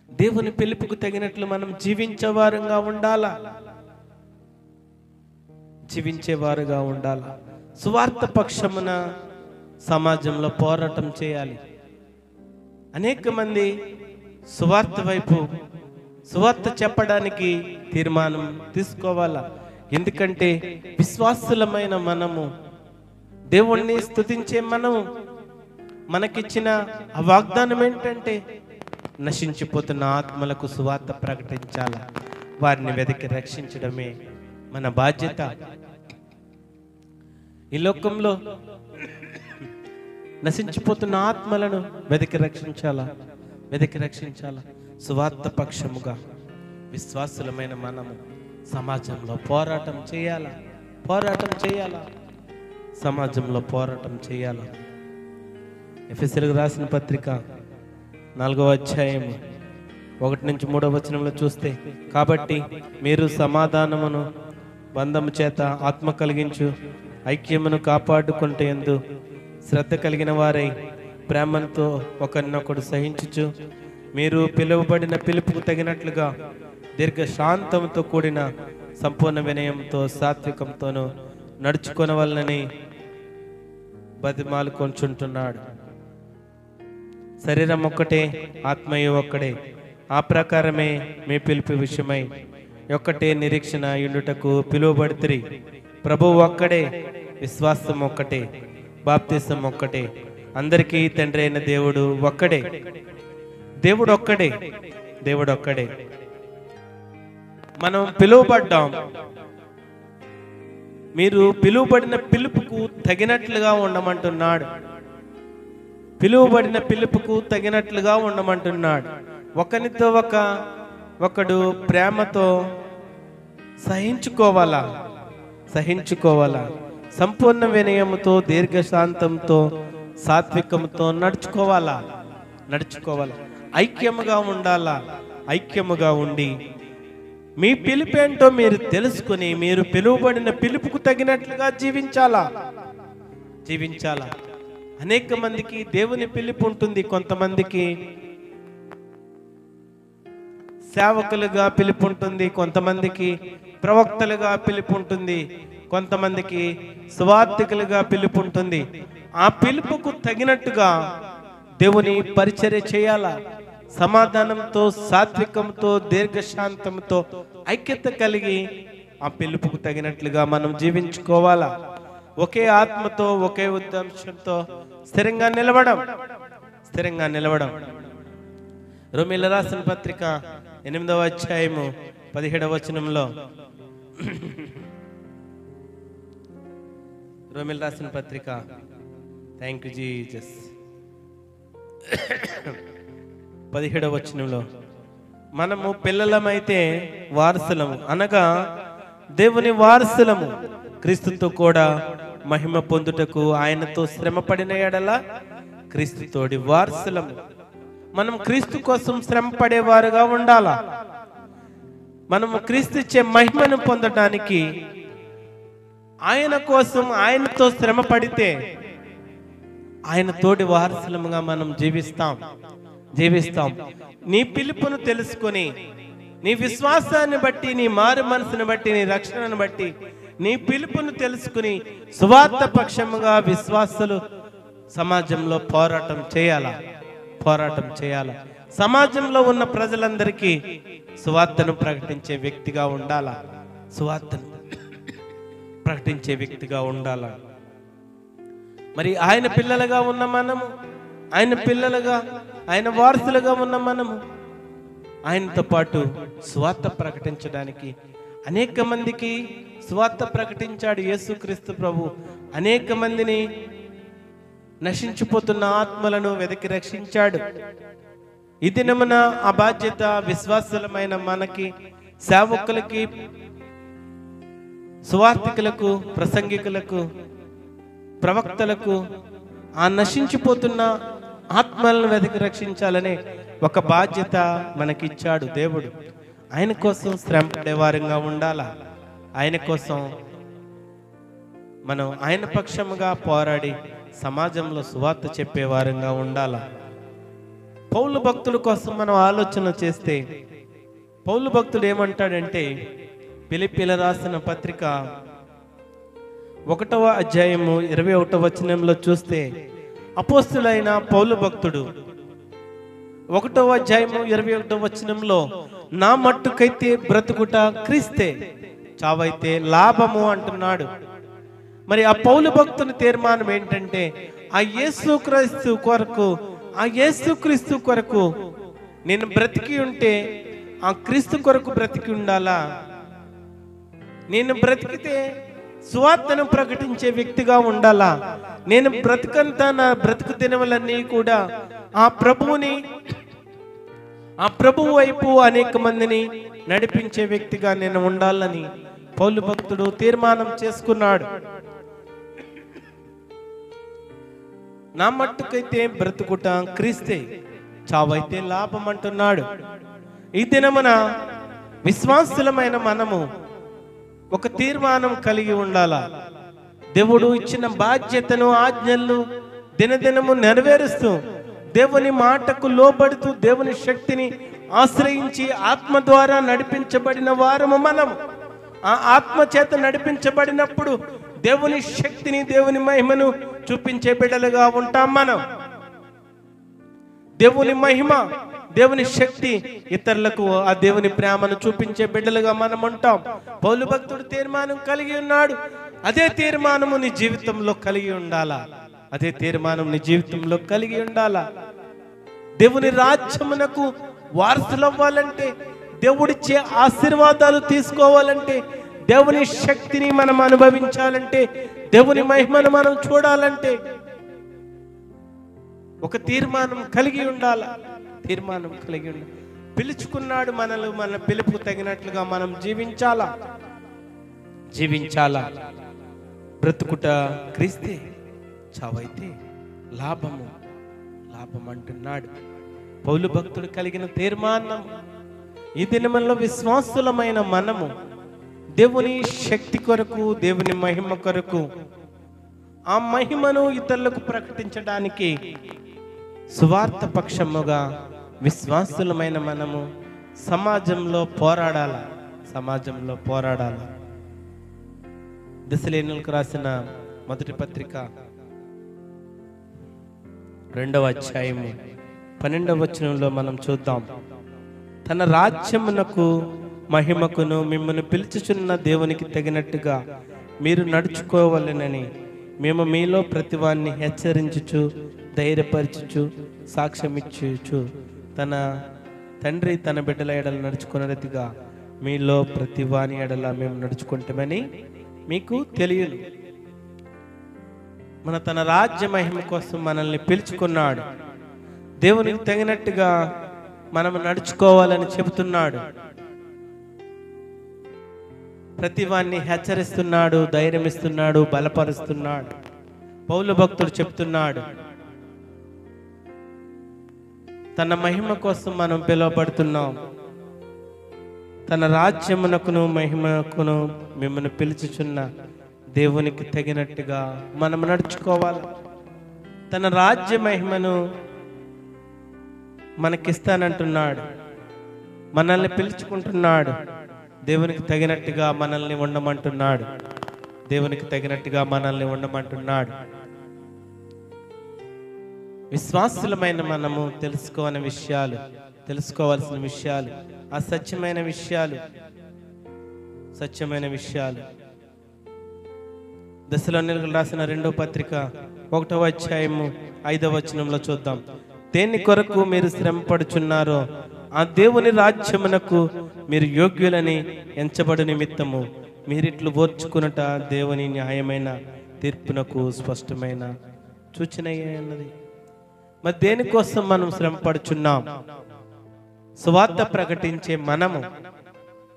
దేవుని పిలుపుకు తగినట్లు మనం జీవించేవారుగా ఉండాలా. సువార్త పక్షమున సమాజంలో పోరాటం చేయాలి. అనేక మంది సువార్త చెప్పడానికి తీర్మానం తీసుకోవాలా. ఎందుకంటే విశ్వాసులమైన మనము, దేవుణ్ణి స్తుతించే మనకిచ్చిన ఆ వాగ్దానం ఏంటంటే నశించిపోతున్న ఆత్మలకు సువార్త ప్రకటించాల, వారిని వెతికి రక్షించడమే మన బాధ్యత. ఈ లోకంలో నశించిపోతున్న ఆత్మలను వెతికి రక్షించాలా. సువార్త పక్షముగా విశ్వాసులమైన మనము సమాజంలో పోరాటం చేయాలా. సమాజంలో పోరాటం చేయాలా. ఎఫెసీయులకు రాసిన పత్రిక 4వ అధ్యాయము 1 నుంచి 3వ వచనంలో చూస్తే, కాబట్టి మీరు సమాధానమును బంధము చేత ఆత్మ కలిగించు ఐక్యమును కాపాడుకుంటే యందు శ్రద్ధ కలిగిన వారై ప్రేమతో ఒకరినొకడు సహించుచు మీరు పిలువబడిన పిలుపుకు తగినట్లుగా దీర్ఘ శాంతంతో కూడిన సంపూర్ణ వినయంతో సాత్వికంతోనూ నడుచుకొనవలనని బతిమాలుకొంచుంటున్నాడు. శరీరం ఒక్కటే, ఆత్మయు ఒక్కడే. ఆ ప్రకారమే మీ పిలుపు విషయమై ఒక్కటే నిరీక్షణ యుండుటకు పిలువబడితిరి. ప్రభువు ఒక్కడే, విశ్వాసం ఒక్కటే, బాప్తిసం ఒక్కటే, అందరికీ తండ్రి అయిన దేవుడు ఒక్కడే. దేవుడు ఒక్కడే. మనం పిలువబడ్డాం. మీరు పిలువబడిన పిలుపుకు తగినట్లుగా ఉండమంటున్నాడు. పిలువబడిన పిలుపుకు తగినట్లుగా ఉండమంటున్నాడు. ఒకరితో ఒకడు ప్రేమతో సహించుకోవాలా, సంపూర్ణ వినయముతో, దీర్ఘశాంతంతో, సాత్వికంతో నడుచుకోవాలా. ఐక్యముగా ఉండి మీ పిలుపేంటో మీరు తెలుసుకుని మీరు పిలువబడిన పిలుపుకు తగినట్లుగా జీవించాలా. అనేక మందికి దేవుని పిలుపు ఉంటుంది. కొంతమందికి సేవకులుగా పిలుపు ఉంటుంది, కొంతమందికి ప్రవక్తలుగా పిలుపు ఉంటుంది, కొంతమందికి సువార్థికులుగా పిలుపు ఉంటుంది. ఆ పిలుపుకు తగినట్టుగా దేవుని పరిచర్య చేయాలా. సమాధానంతో, సాత్వికంతో, దీర్ఘశాంతంతో, ఐక్యత కలిగి ఆ పిలుపుకు తగినట్లుగా మనం జీవించుకోవాలా. ఒకే ఆత్మతో, ఒకే ఉద్దేశంతో స్థిరంగా నిలవడం. రోమీయుల రాసిన పత్రిక 8వ అధ్యాయము 17వ వచనంలో, రోమీయుల రాసిన పత్రిక, థ్యాంక్ యూ జీసస్, 17వ వచనంలో, మనము పిల్లలమైతే వారసులము, అనగా దేవుని వారసులము, క్రీస్తుతో కూడా మహిమ పొందుటకు ఆయనతో శ్రమపడిన ఎడల క్రీస్తుతోడి వారసులము. మనం క్రీస్తు కోసం శ్రమ పడేవారుగా ఉండాలా. మనము క్రీస్తు ఇచ్చే మహిమను పొందడానికి ఆయన కోసం ఆయనతో శ్రమ పడితే ఆయన తోటి వారసులముగా మనం జీవిస్తాం. నీ పిలుపును తెలుసుకొని, నీ విశ్వాసాన్ని బట్టి, నీ మారు మనసును బట్టి, నీ రక్షణను బట్టి, నీ పిలుపును తెలుసుకుని సువార్త పక్షముగా విశ్వాసులు సమాజంలో పోరాటం చేయాలా. సమాజంలో ఉన్న ప్రజలందరికీ సువార్తను ప్రకటించే వ్యక్తిగా ఉండాలా. మరి ఆయన పిల్లలుగా ఉన్న మనము, ఆయన వారసులుగా ఉన్న మనము ఆయనతో పాటు సువార్త ప్రకటించడానికి అనేక మందికి సువార్త ప్రకటించాడు యేసుక్రీస్తు ప్రభు. అనేక మందిని నశించిపోతున్న ఆత్మలను వెతికి రక్షించాడు. ఈ దినమున ఆ బాధ్యత విశ్వాసులమైన మనకి, సేవకులకి, సువార్థికులకు, ప్రసంగికులకు, ప్రవక్తలకు ఆ నశించిపోతున్న ఆత్మలను వెతికి రక్షించాలనే ఒక బాధ్యత మనకిచ్చాడు దేవుడు. ఆయన కోసం శ్రమ పడేవారంగా ఉండాలా. ఆయన కోసం మనం ఆయన పక్షముగా పోరాడి సమాజంలో సువార్త చెప్పేవారంగా ఉండాలా. పౌలు భక్తుల కోసం మనం ఆలోచన చేస్తే, పౌలు భక్తుడు ఏమంటాడంటే, ఫిలిప్పీయుల రాసిన పత్రిక 1వ అధ్యాయము 21వ వచనంలో చూస్తే, అపోస్తులైన పౌలు భక్తుడు 1వ అధ్యాయము 21వ వచనంలో, నా మట్టుకైతే బ్రతుకుట క్రీస్తే, చావైతే లాభము అంటున్నాడు. మరి ఆ పౌలు భక్తుని తీర్మానం ఏంటంటే, ఆ యేసుక్రీస్తు కొరకు నేను బ్రతికి ఉంటే ఆ క్రీస్తు కొరకు బ్రతికి ఉండాలా. నేను బ్రతికితే సువార్తను ప్రకటించే వ్యక్తిగా ఉండాలా. నేను బ్రతికంతా, నా బ్రతుకు దినములన్నీ కూడా ఆ ప్రభువు వైపు అనేక మందిని నడిపించే వ్యక్తిగా నేను ఉండాలని పౌలు భక్తుడు తీర్మానం చేసుకున్నాడు. నా మట్టుకైతే బ్రతుకుట క్రీస్తే, చావైతే లాభం అంటున్నాడు. ఈ దినమున విశ్వాసులమైన మనము ఒక తీర్మానం కలిగి ఉండాలా. దేవుడు ఇచ్చిన బాధ్యతను, ఆజ్ఞలను దినదినము నెరవేరుస్తూ, దేవుని మాటకు లోబడుతూ, దేవుని శక్తిని ఆశ్రయించి ఆత్మ ద్వారా నడిపించబడిన వారము మనం. ఆ ఆత్మ చేత నడిపించబడినప్పుడు దేవుని శక్తిని, దేవుని మహిమను చూపించే బిడ్డలుగా ఉంటాం మనం. దేవుని మహిమ, దేవుని శక్తి, ఇతరులకు ఆ దేవుని ప్రేమను చూపించే బిడ్డలుగా మనం ఉంటాం. పౌలు భక్తుడు తీర్మానం కలిగి ఉన్నాడు. అదే తీర్మానము నీ జీవితంలో కలిగి ఉండాలా. దేవుని రాజ్యమునకు వారసులవ్వాలంటే దేవుడిచ్చే ఆశీర్వాదాలు తీసుకోవాలంటే, దేవుని శక్తిని మనం అనుభవించాలంటే, దేవుని మహిమను మనం చూడాలంటే ఒక తీర్మానం కలిగి ఉండాలి. తీర్మానం కలిగి ఉండాలి. పిలుచుకున్నాడు మనల్ని, మన పిలుపుకు తగినట్లుగా మనం జీవించాలా. బ్రతుకుట క్రీస్తే, చావైతే లాభము అంటున్నాడు పౌలు భక్తుడు. కలిగిన తీర్మానం ఈ దినములో విశ్వాసులమైన మనము దేవుని శక్తి కొరకు, దేవుని మహిమ కొరకు, ఆ మహిమను ఇతరులకు ప్రకటించడానికి సువార్త పక్షముగా విశ్వాసులమైన మనము సమాజంలో పోరాడాల. దశలేనులకు రాసిన మొదటి పత్రిక 2వ అధ్యాయము 12వ వచనంలో మనం చూద్దాం. తన రాజ్యమునకు మహిమకును మిమ్మల్ని పిలుచుచున్న దేవునికి తగినట్టుగా మీరు నడుచుకోవాలనని మేము మీలో ప్రతివాన్ని హెచ్చరించుచు, ధైర్యపరచుచు, సాక్ష్యమిచ్చుచు తన తండ్రి తన బిడ్డల ఎడల నడుచుకున్న రీతిగా మీలో ప్రతివాని ఎడల మేము నడుచుకుంటామని మీకు తెలియదు. తన రాజ్య మహిమ కోసం మనల్ని పిలుచుకున్నాడు. దేవునికి తగినట్టుగా మనం నడుచుకోవాలని చెబుతున్నాడు. ప్రతివాన్ని హెచ్చరిస్తున్నాడు, ధైర్యం ఇస్తున్నాడు, బలపరుస్తున్నాడు. పౌలు భక్తుడు చెప్తున్నాడు, తన మహిమ కోసం మనం పిలువబడుతున్నాం. తన రాజ్యమునకును మహిమకును మిమ్మల్ని పిలుచుచున్న దేవునికి తగినట్టుగా మనం నడుచుకోవాలి. తన రాజ్య మహిమను మనకిస్తానంటున్నాడు. మనల్ని పిలుచుకుంటున్నాడు. దేవునికి తగినట్టుగా మనల్ని ఉండమంటున్నాడు. విశ్వాసులమైన మనము తెలుసుకోవాల్సిన విషయాలు, ఆ సత్యమైన విషయాలు దశలోనికీయులకు రాసిన 2వ పత్రిక 1వ అధ్యాయము 5వ వచనంలో చూద్దాం. దేని కొరకు మీరు శ్రమ పడుచున్నారో ఆ దేవుని రాజ్యమునకు మీరు యోగ్యులని ఎంచబడు నిమిత్తము మీరిట్లు ఓర్చుకునుట దేవుని న్యాయమైన తీర్పునకు స్పష్టమైన సూచన అన్నది. మరి దేనికోసం మనం శ్రమ పడుచున్నాం? సువార్త ప్రకటించే మనము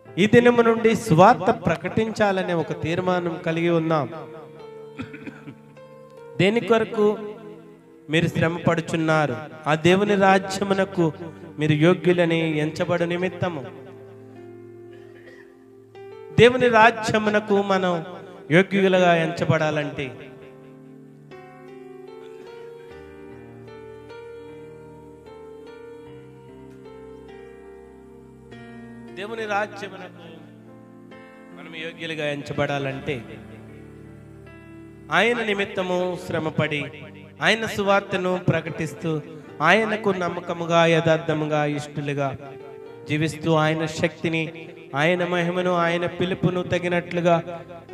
ఈ దినము నుండి సువార్త ప్రకటించాలనే ఒక తీర్మానం కలిగి ఉన్నాం. దేని కొరకు మీరు శ్రమ పడుచున్నారు? ఆ దేవుని రాజ్యమునకు మీరు యోగ్యులని ఎంచబడు నిమిత్తము. దేవుని రాజ్యమునకు మనం యోగ్యులుగా ఎంచబడాలంటే దేవుని రాజ్యమునకు మనం యోగ్యులుగా ఎంచబడాలంటే ఆయన నిమిత్తము శ్రమపడి ఆయన సువార్తను ప్రకటిస్తూ ఆయనకు నమ్మకముగా, యథార్థముగా, ఇష్టలుగా జీవిస్తూ ఆయన శక్తిని, ఆయన మహిమను, ఆయన పిలుపును తగినట్లుగా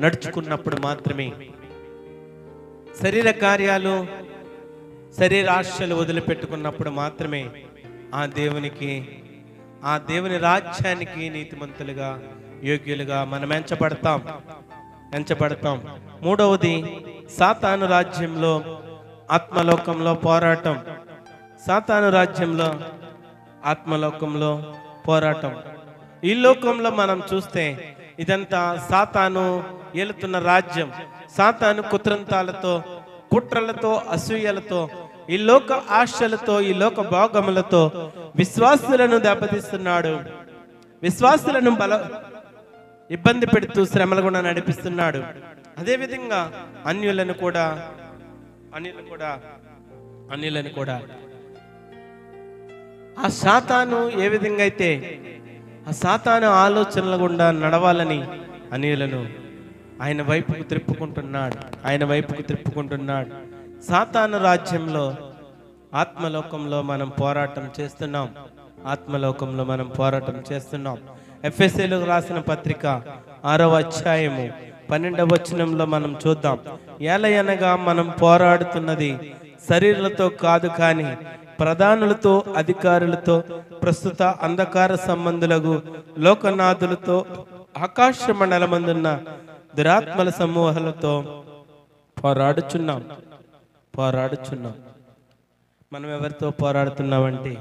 నడుచుకున్నప్పుడు మాత్రమే శరీర కార్యాలు, శరీరాశలు వదిలిపెట్టుకున్నప్పుడు మాత్రమే ఆ దేవుని రాజ్యానికి నీతిమంతులుగా, యోగ్యులుగా మనం ఎంచబడతాం. మూడవది, సాతాను రాజ్యంలో, ఆత్మలోకంలో పోరాటం. పోరాటం. ఈ లోకంలో మనం చూస్తే ఇదంతా సాతాను ఏలుతున్న రాజ్యం. సాతాను కుతంత్రాలతో, కుట్రలతో, అసూయలతో, ఈ లోక ఆశలతో, ఈ లోక భోగములతో విశ్వాసులను దెబ్బతీస్తున్నాడు. విశ్వాసులను ఇబ్బంది పెడుతూ శ్రమలు కూడా నడిపిస్తున్నాడు. అదేవిధంగా అన్యులను కూడా ఆ సాతాను ఏ విధంగా అయితే ఆ సాతాను ఆలోచనల గుండా నడవాలని అన్యులను ఆయన వైపుకు త్రిప్పుకుంటున్నాడు. సాతాను రాజ్యంలో, ఆత్మలోకంలో మనం పోరాటం చేస్తున్నాం. ఎఫెసీయులకు రాసిన పత్రిక 6వ అధ్యాయము 12వ వచనంలో మనం చూద్దాం. ఏలయనగా మనం పోరాడుతున్నది శరీరాలతో కాదు, కానీ ప్రధానులతో, అధికారులతో, ప్రస్తుత అంధకార సంబంధులకు, లోకనాథులతో, ఆకాశ మండలమందున్న దురాత్మల సమూహాలతో పోరాడుచున్నాం. మనం ఎవరితో పోరాడుతున్నామంటే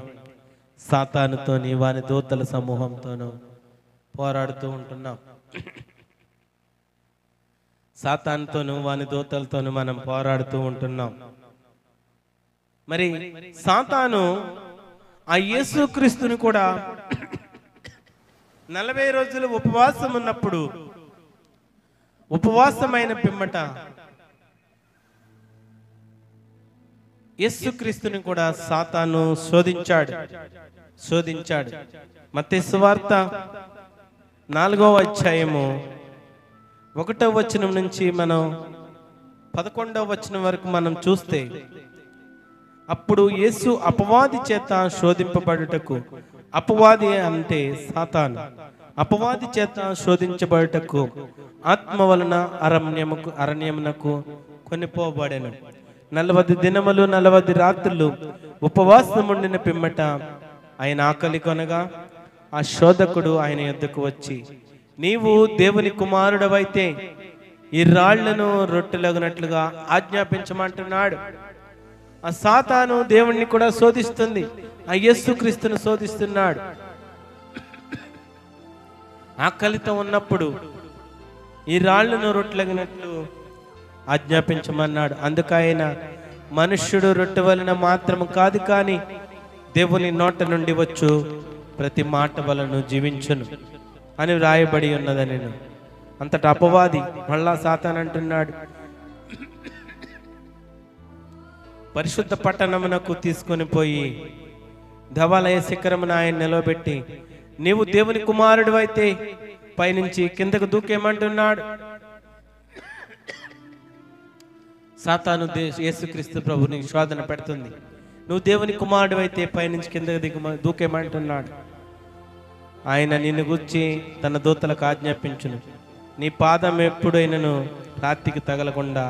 సాతానుతోని, వాని దూతల సమూహంతోనూ పోరాడుతూ ఉంటున్నాం. సాతానుతోనూ వాని దూతలతోనూ మనం పోరాడుతూ ఉంటున్నాం. మరి సాతాను ఆ యేసుక్రీస్తుని కూడా 40 రోజులు ఉపవాసం ఉన్నప్పుడు, ఉపవాసమైన పిమ్మట యేసుక్రీస్తుని కూడా సాతాను శోధించాడు. మత్తయి సువార్త 4వ అధ్యాయము 1వ వచనం నుంచి మనం 11వ వచనం వరకు మనం చూస్తే, అప్పుడు యేసు అపవాది చేత శోధింపబడుటకు, అపవాది అంటే సాతాను, అపవాది చేత శోధించబడుటకు ఆత్మ వలన అరణ్యమునకు కొనిపోబడెను. 40 దినములు 40 రాత్రులు ఉపవాసం ఉండిన పిమ్మట ఆయన ఆకలి కొనగా ఆ శోధకుడు ఆయన యొద్దకు వచ్చి, నీవు దేవుని కుమారుడవైతే ఈ రాళ్లను రొట్టెలగునట్లుగా ఆజ్ఞాపించమంటున్నాడు. ఆ సాతాను దేవుణ్ణి కూడా శోధిస్తుంది, ఆ యేసుక్రీస్తును శోధిస్తున్నాడు. ఆకలితో ఉన్నప్పుడు ఈ రాళ్లను రొట్టెలగినట్లు ఆజ్ఞాపించమన్నాడు. అందుకైన మనుష్యుడు రొట్టె వలన మాత్రము కాదు, కానీ దేవుని నోట నుండి వచ్చు ప్రతి మాట వలన జీవించును అని వ్రాయబడి ఉన్నదని. అంతటా అపవాది మళ్ళా సాతాను అంటున్నాడు, పరిశుద్ధ పట్టణమునకు తీసుకొని పోయి దేవాలయ శిఖరమున ఆయన నిలవబెట్టి, నీవు దేవుని కుమారుడు అయితే పైనుంచి కిందకు దూకేమంటున్నాడు. సాతాను యేసుక్రీస్తు ప్రభుని శోధన పెడుతుంది. నువ్వు దేవుని కుమారుడు అయితే పైనుంచి కిందకు దూకేమంటున్నాడు. ఆయన నిన్ను గుర్చి తన దూతలకు ఆజ్ఞాపించును, నీ పాదం ఎప్పుడైనను రాతికి తగలకుండా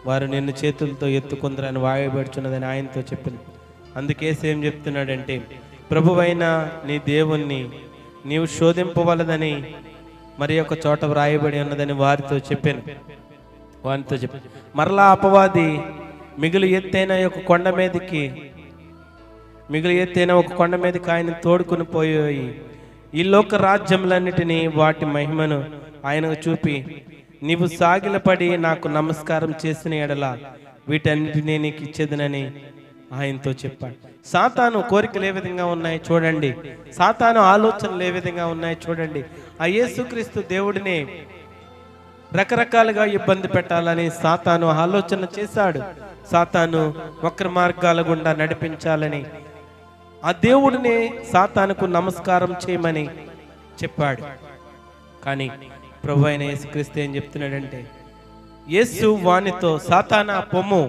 వారు నిన్ను చేతులతో ఎత్తుకుందరని వాయబడుచున్నదని ఆయనతో చెప్పింది. అందుకేసి ఏం చెప్తున్నాడంటే, ప్రభువైన నీ దేవుణ్ణి నీవు శోధింపవలదని మరి ఒక చోట వ్రాయబడి ఉన్నదని వారితో చెప్పాను. మరలా అపవాది మిగులు ఎత్తైన ఒక కొండ మీదకి ఆయన తోడుకుని పోయి ఈ లోక రాజ్యములన్నిటినీ వాటి మహిమను ఆయనకు చూపి, నీవు సాగిలపడి నాకు నమస్కారం చేసిన ఎడల వీటన్నిటినీ నీకు ఇచ్చేదనని ఆయనతో చెప్పాడు. సాతాను కోరికలు ఏ విధంగా ఉన్నాయి చూడండి, సాతాను ఆలోచనలు ఏ విధంగా ఉన్నాయి చూడండి. ఆ యేసుక్రీస్తు దేవుడిని రకరకాలుగా ఇబ్బంది పెట్టాలని సాతాను ఆలోచన చేశాడు. సాతాను వక్ర మార్గాల గుండా నడిపించాలని ఆ దేవుడిని సాతానుకు నమస్కారం చేయమని చెప్పాడు. కానీ ప్రభు అయిన యేసుక్రీస్తు ఏం చెప్తున్నాడంటే, యేసు వానితో, సాతానా పొమ్ము,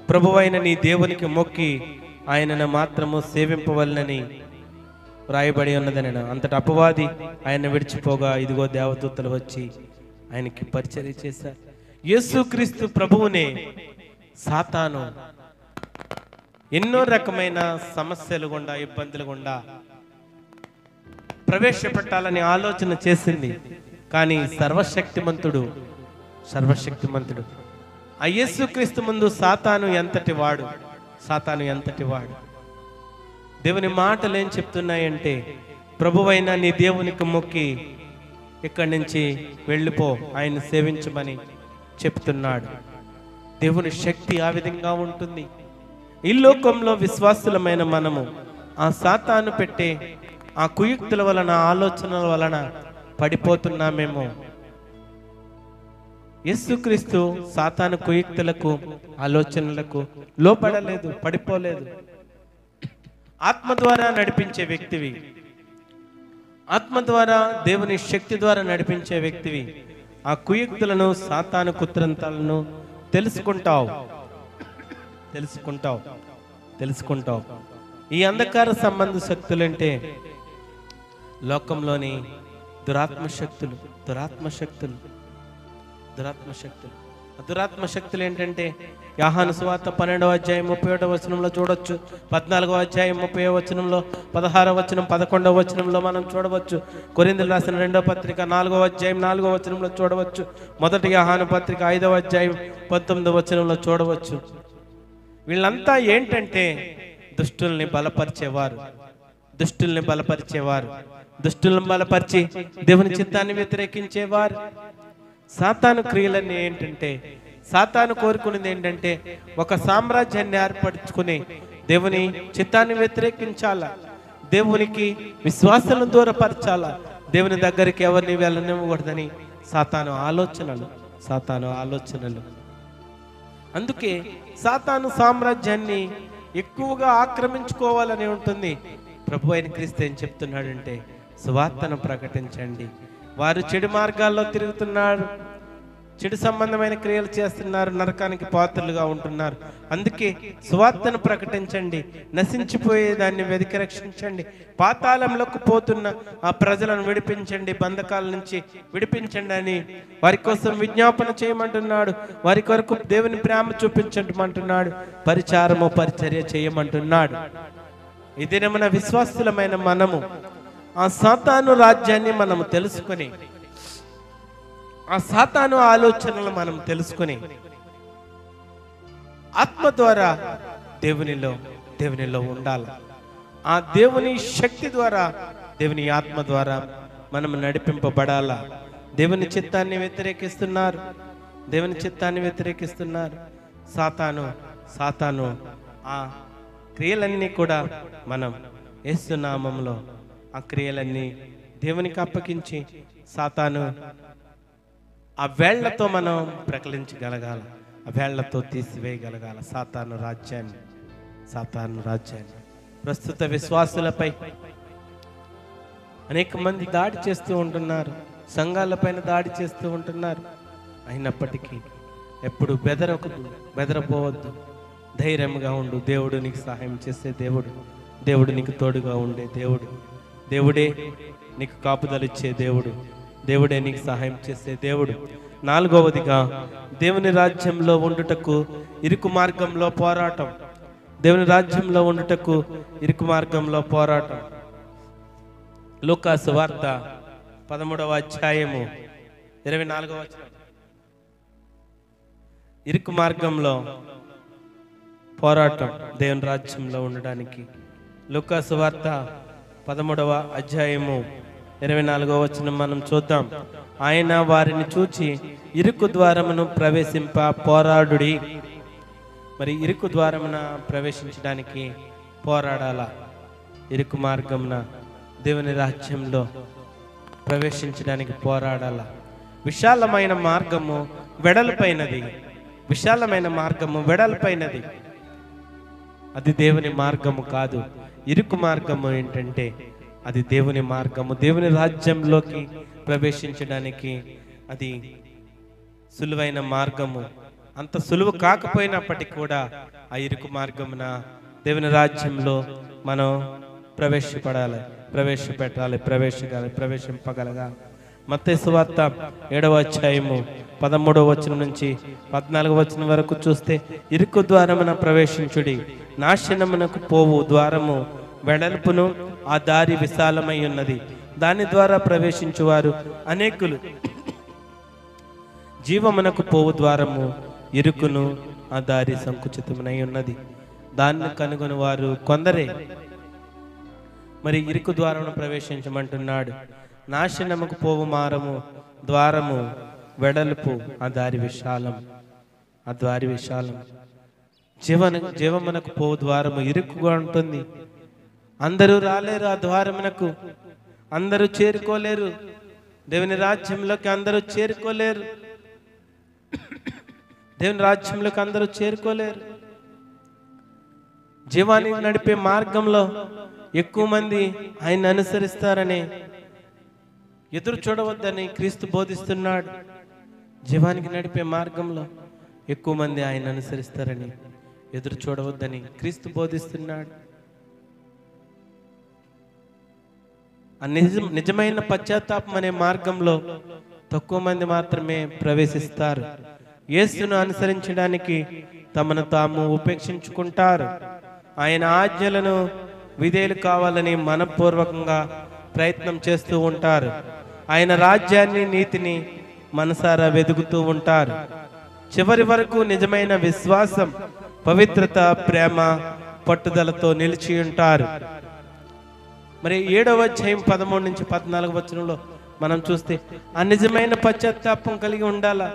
ప్రభువైన నీ దేవునికి మొక్కి ఆయనను మాత్రము సేవింపవలనని వ్రాయబడి ఉన్నదని. అంతటా అపవాది ఆయన విడిచిపోగా ఇదిగో దేవదూతలు వచ్చి ఆయనకి పరిచర్య చేశారు. యేసుక్రీస్తు ప్రభువునే సాతాను ఎన్నో రకమైన సమస్యలు గుండా, ఇబ్బందులు గుండా ప్రవేశపెట్టాలని ఆలోచన చేసింది. కానీ సర్వశక్తిమంతుడు ఆ యేసుక్రీస్తు ముందు సాతాను ఎంతటి వాడు. దేవుని మాటలు ఏం చెప్తున్నాయంటే, ప్రభువైన నీ దేవునికి మొక్కి ఇక్కడి నుంచి వెళ్ళిపో, ఆయన సేవించమని చెప్తున్నాడు. దేవుని శక్తి ఆ విధంగా ఉంటుంది. ఈ లోకంలో విశ్వాసులమైన మనము ఆ సాతాను పెట్టే ఆ కుయుక్తుల వలన, ఆలోచనల వలన పడిపోతున్నామేమో. యేసుక్రీస్తు సాతాను కుయుక్తులకు, ఆలోచనలకు లోపడలేదు, పడిపోలేదు. ఆత్మ ద్వారా నడిపించే వ్యక్తివి, ఆత్మ ద్వారా దేవుని శక్తి ద్వారా నడిపించే వ్యక్తివి. ఆ కుయుక్తులను, సాతాను కుతంత్రాలను తెలుసుకుంటావు. ఈ అంధకార సంబంధ శక్తులంటే లోకంలోని దురాత్మ శక్తులు. దురాత్మ శక్తులు ఏంటంటే యోహాను సువార్త 12వ అధ్యాయం 31వ వచనంలో చూడొచ్చు, 14వ అధ్యాయం 30వ వచనంలో, 16వ వచనం 11వ వచనంలో మనం చూడవచ్చు, కొరింథీయులకు రాసిన 2వ పత్రిక 4వ అధ్యాయం 4వ వచనంలో చూడవచ్చు, మొదటి యోహాను పత్రిక 5వ అధ్యాయం 19వ వచనంలో చూడవచ్చు. వీళ్ళంతా ఏంటంటే దుష్టుల్ని బలపరిచేవారు, దుష్టులను బలపరిచి దేవుని చిత్తాన్ని వ్యతిరేకించేవారు. సాతాను క్రియలన్నీ ఏంటంటే, సాతాను కోరుకునేది ఏంటంటే ఒక సామ్రాజ్యాన్ని ఏర్పరచుకుని దేవుని చిత్తాన్ని వ్యతిరేకించాలా, దేవునికి విశ్వాసాలను దూరపరచాలా, దేవుని దగ్గరికి ఎవరిని వెళ్ళనివ్వకూడదని సాతాను ఆలోచనలు. అందుకే సాతాను సామ్రాజ్యాన్ని ఎక్కువగా ఆక్రమించుకోవాలని ఉంటుంది. ప్రభు అయిన క్రీస్తు ఏం చెప్తున్నాడంటే, సువార్తను ప్రకటించండి. వారు చెడు మార్గాల్లో తిరుగుతున్నారు, చెడు సంబంధమైన క్రియలు చేస్తున్నారు, నరకానికి పాత్రలుగా ఉంటున్నారు. అందుకే సువార్తను ప్రకటించండి, నశించిపోయేదాన్ని వెతికి రక్షించండి, పాతాళంలోకి పోతున్న ఆ ప్రజలను విడిపించండి, బంధకాల నుంచి విడిపించండి అని వారి కోసం విజ్ఞాపన చేయమంటున్నాడు. వారి కొరకు దేవుని ప్రేమ చూపించమంటున్నాడు, పరిచర్య చేయమంటున్నాడు. ఈ దినమున విశ్వాసులమైన మనము ఆ సాతాను రాజ్యాన్ని మనము తెలుసుకొని, ఆ సాతాను ఆలోచనలు మనం తెలుసుకొని ఆత్మ ద్వారా దేవునిలో ఉండాలి. ఆ దేవుని శక్తి ద్వారా, దేవుని ఆత్మ ద్వారా మనం నడిపింపబడాలా. దేవుని చిత్తాన్ని వ్యతిరేకిస్తున్నారు. సాతాను ఆ క్రియలన్నీ కూడా మనం యేసు నామములో ఆ క్రియలన్నీ దేవునికి అప్పగించి సాతాను ఆ వేళ్లతో మనం ప్రకటించగలగాల, ఆ వేళ్లతో తీసివేయగలగాల సాతాను రాజ్యాన్ని. ప్రస్తుత విశ్వాసులపై అనేక మంది దాడి చేస్తూ ఉంటున్నారు, సంఘాలపైన దాడి చేస్తూ ఉంటున్నారు. అయినప్పటికీ ఎప్పుడు బెదరపోవద్దు, ధైర్యంగా ఉండు. దేవుడు నీకు సహాయం చేసే దేవుడు నీకు తోడుగా ఉండే దేవుడే నీకు కాపుదలిచ్చే దేవుడే నీకు సహాయం చేసే దేవుడు. 4వదిగా దేవుని రాజ్యంలో ఉండుటకు ఇరుకు మార్గంలో పోరాటం. లూకా సువార్త 13వ అధ్యాయము 24వ వచనం. ఇరుకు మార్గంలో పోరాటం దేవుని రాజ్యంలో ఉండడానికి. లూకా సువార్త 13వ అధ్యాయము 24వ వచనం మనం చూద్దాం. ఆయన వారిని చూచి ఇరుకు ద్వారమును ప్రవేశింప పోరాడుడి. మరి ఇరుకు ద్వారమున ప్రవేశించడానికి పోరాడాలా. ఇరుకు మార్గమున దేవుని రాజ్యంలో ప్రవేశించడానికి పోరాడాలా. విశాలమైన మార్గము వెడల్పైనది, అది దేవుని మార్గము కాదు. ఇరుకు మార్గము ఏంటంటే అది దేవుని మార్గము. దేవుని రాజ్యంలోకి ప్రవేశించడానికి అది సులువైన మార్గము. అంత సులువు కాకపోయినప్పటికీ కూడా ఆ ఇరుకు మార్గమున దేవుని రాజ్యంలో మనం ప్రవేశింపగలగా. మత్తయి సువార్త 7వ అధ్యాయము 13వ వచనం నుంచి 14వ వచనం వరకు చూస్తే, ఇరుకు ద్వారమున ప్రవేశించుడి, నాశనమునకు పోవు ద్వారము వెడల్పును, ఆ దారి విశాలమై ఉన్నది, దాని ద్వారా ప్రవేశించువారు అనేకులు. జీవమునకు పోవు ద్వారము ఇరుకును, ఆ దారి సంకుచితమునై ఉన్నది, దాన్ని కనుగొని వారు కొందరే. మరి ఇరుకు ద్వారమును ప్రవేశించమంటున్నాడు. నాశనముకు పోవు ద్వారము వెడల్పు, ఆ దారి విశాలం. జీవమునకు పోవు ద్వారము ఇరుకుగా ఉంటుంది. అందరూ రాలేరు ఆ ద్వారమునకు, అందరూ చేరుకోలేరు. దేవుని రాజ్యంలోకి అందరూ చేరుకోలేరు. జీవానికి నడిపే మార్గంలో ఎక్కువ మంది ఆయన అనుసరిస్తారని ఎదురు చూడవద్దని క్రీస్తు బోధిస్తున్నాడు. జీవానికి నడిపే మార్గంలో ఎక్కువ మంది ఆయన అనుసరిస్తారని ఎదురు చూడవద్దని క్రీస్తు బోధిస్తున్నాడు. ఆ నిజమైన పశ్చాత్తాపం అనే మార్గంలో తక్కువ మంది మాత్రమే ప్రవేశిస్తారు. యేసును అనుసరించడానికి తమను తాము ఉపేక్షించుకుంటారు. ఆయన ఆజ్ఞలను విధేయులు కావాలని మనపూర్వకంగా ప్రయత్నం చేస్తూ ఉంటారు. ఆయన రాజ్యాన్ని, నీతిని మనసారా వెతుకుతూ ఉంటారు. చివరి వరకు నిజమైన విశ్వాసం, పవిత్రత, ప్రేమ, పట్టుదలతో నిలిచి ఉంటారు. మరి 7వ అధ్యాయం 13 నుంచి 14 వచనంలో మనం చూస్తే ఆ నిజమైన పశ్చాత్తాపం కలిగి ఉండాలా,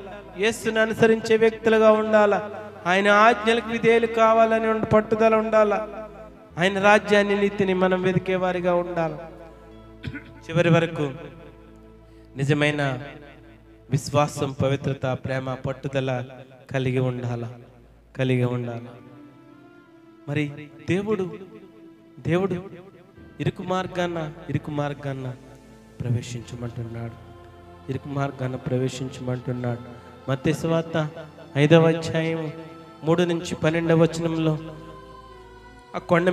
యేసును అనుసరించే వ్యక్తులుగా ఉండాలా, ఆయన ఆజ్ఞలకు విధేయులు కావాలని పట్టుదల ఉండాలా, ఆయన రాజ్యాన్ని, నీతిని మనం వెతికేవారిగా ఉండాలి. చివరి వరకు నిజమైన విశ్వాసం, పవిత్రత, ప్రేమ, పట్టుదల కలిగి ఉండాల. మరి దేవుడు ఇరుకు మార్గాన్న ప్రవేశించమంటున్నాడు. మత్తయి సువార్త 5వ అధ్యాయం 3 నుంచి 12వ వచనంలో ఆ కొండ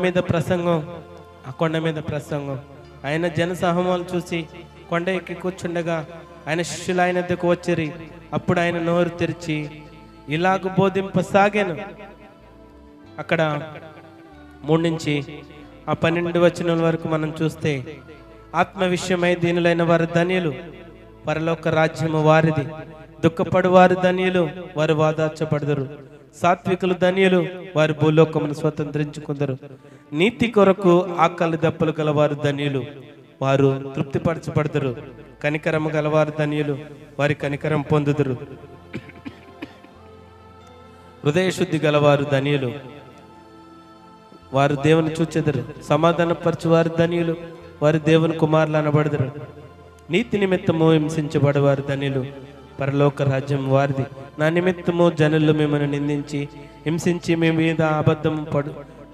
మీద ప్రసంగం ఆయన జనసమూహాలు చూసి కొండ ఎక్కి కూర్చుండగా ఆయన శిష్యులు ఆయన వద్దకు వచ్చిరి. అప్పుడు ఆయన నోరు తెరిచి ఇలాగ బోధింపసాగాను. అక్కడ 3 నుంచి 12 వచనం వరకు మనం చూస్తే ఆత్మ విషయమై దీనులైన వారు ధన్యులు, పరలోక రాజ్యము వారిది. దుఃఖపడు వారు ధన్యులు, వారు వాదార్చబడదురు. సాత్వికులు ధన్యులు, వారు భూలోకమును స్వతంత్రించుకుందరు. నీతి కొరకు ఆకలి దప్పులు గలవారు ధన్యులు, వారు తృప్తిపరచబడదురు. కనికరము గలవారు ధన్యులు, వారి కనికరం పొందుదురు. హృదయ శుద్ధి గలవారు ధన్యులు, వారు దేవుని చూచెదరు. సమాధానపరచు వారు ధన్యులు, వారు దేవుని కుమారులు అనబడదురు. నీతి నిమిత్తము హింసించబడవారు ధన్యులు, పరలోక రాజ్యం వారిది. నా నిమిత్తము జనులు మిమ్మల్ని నిందించి హింసించి మీ మీద అబద్ధము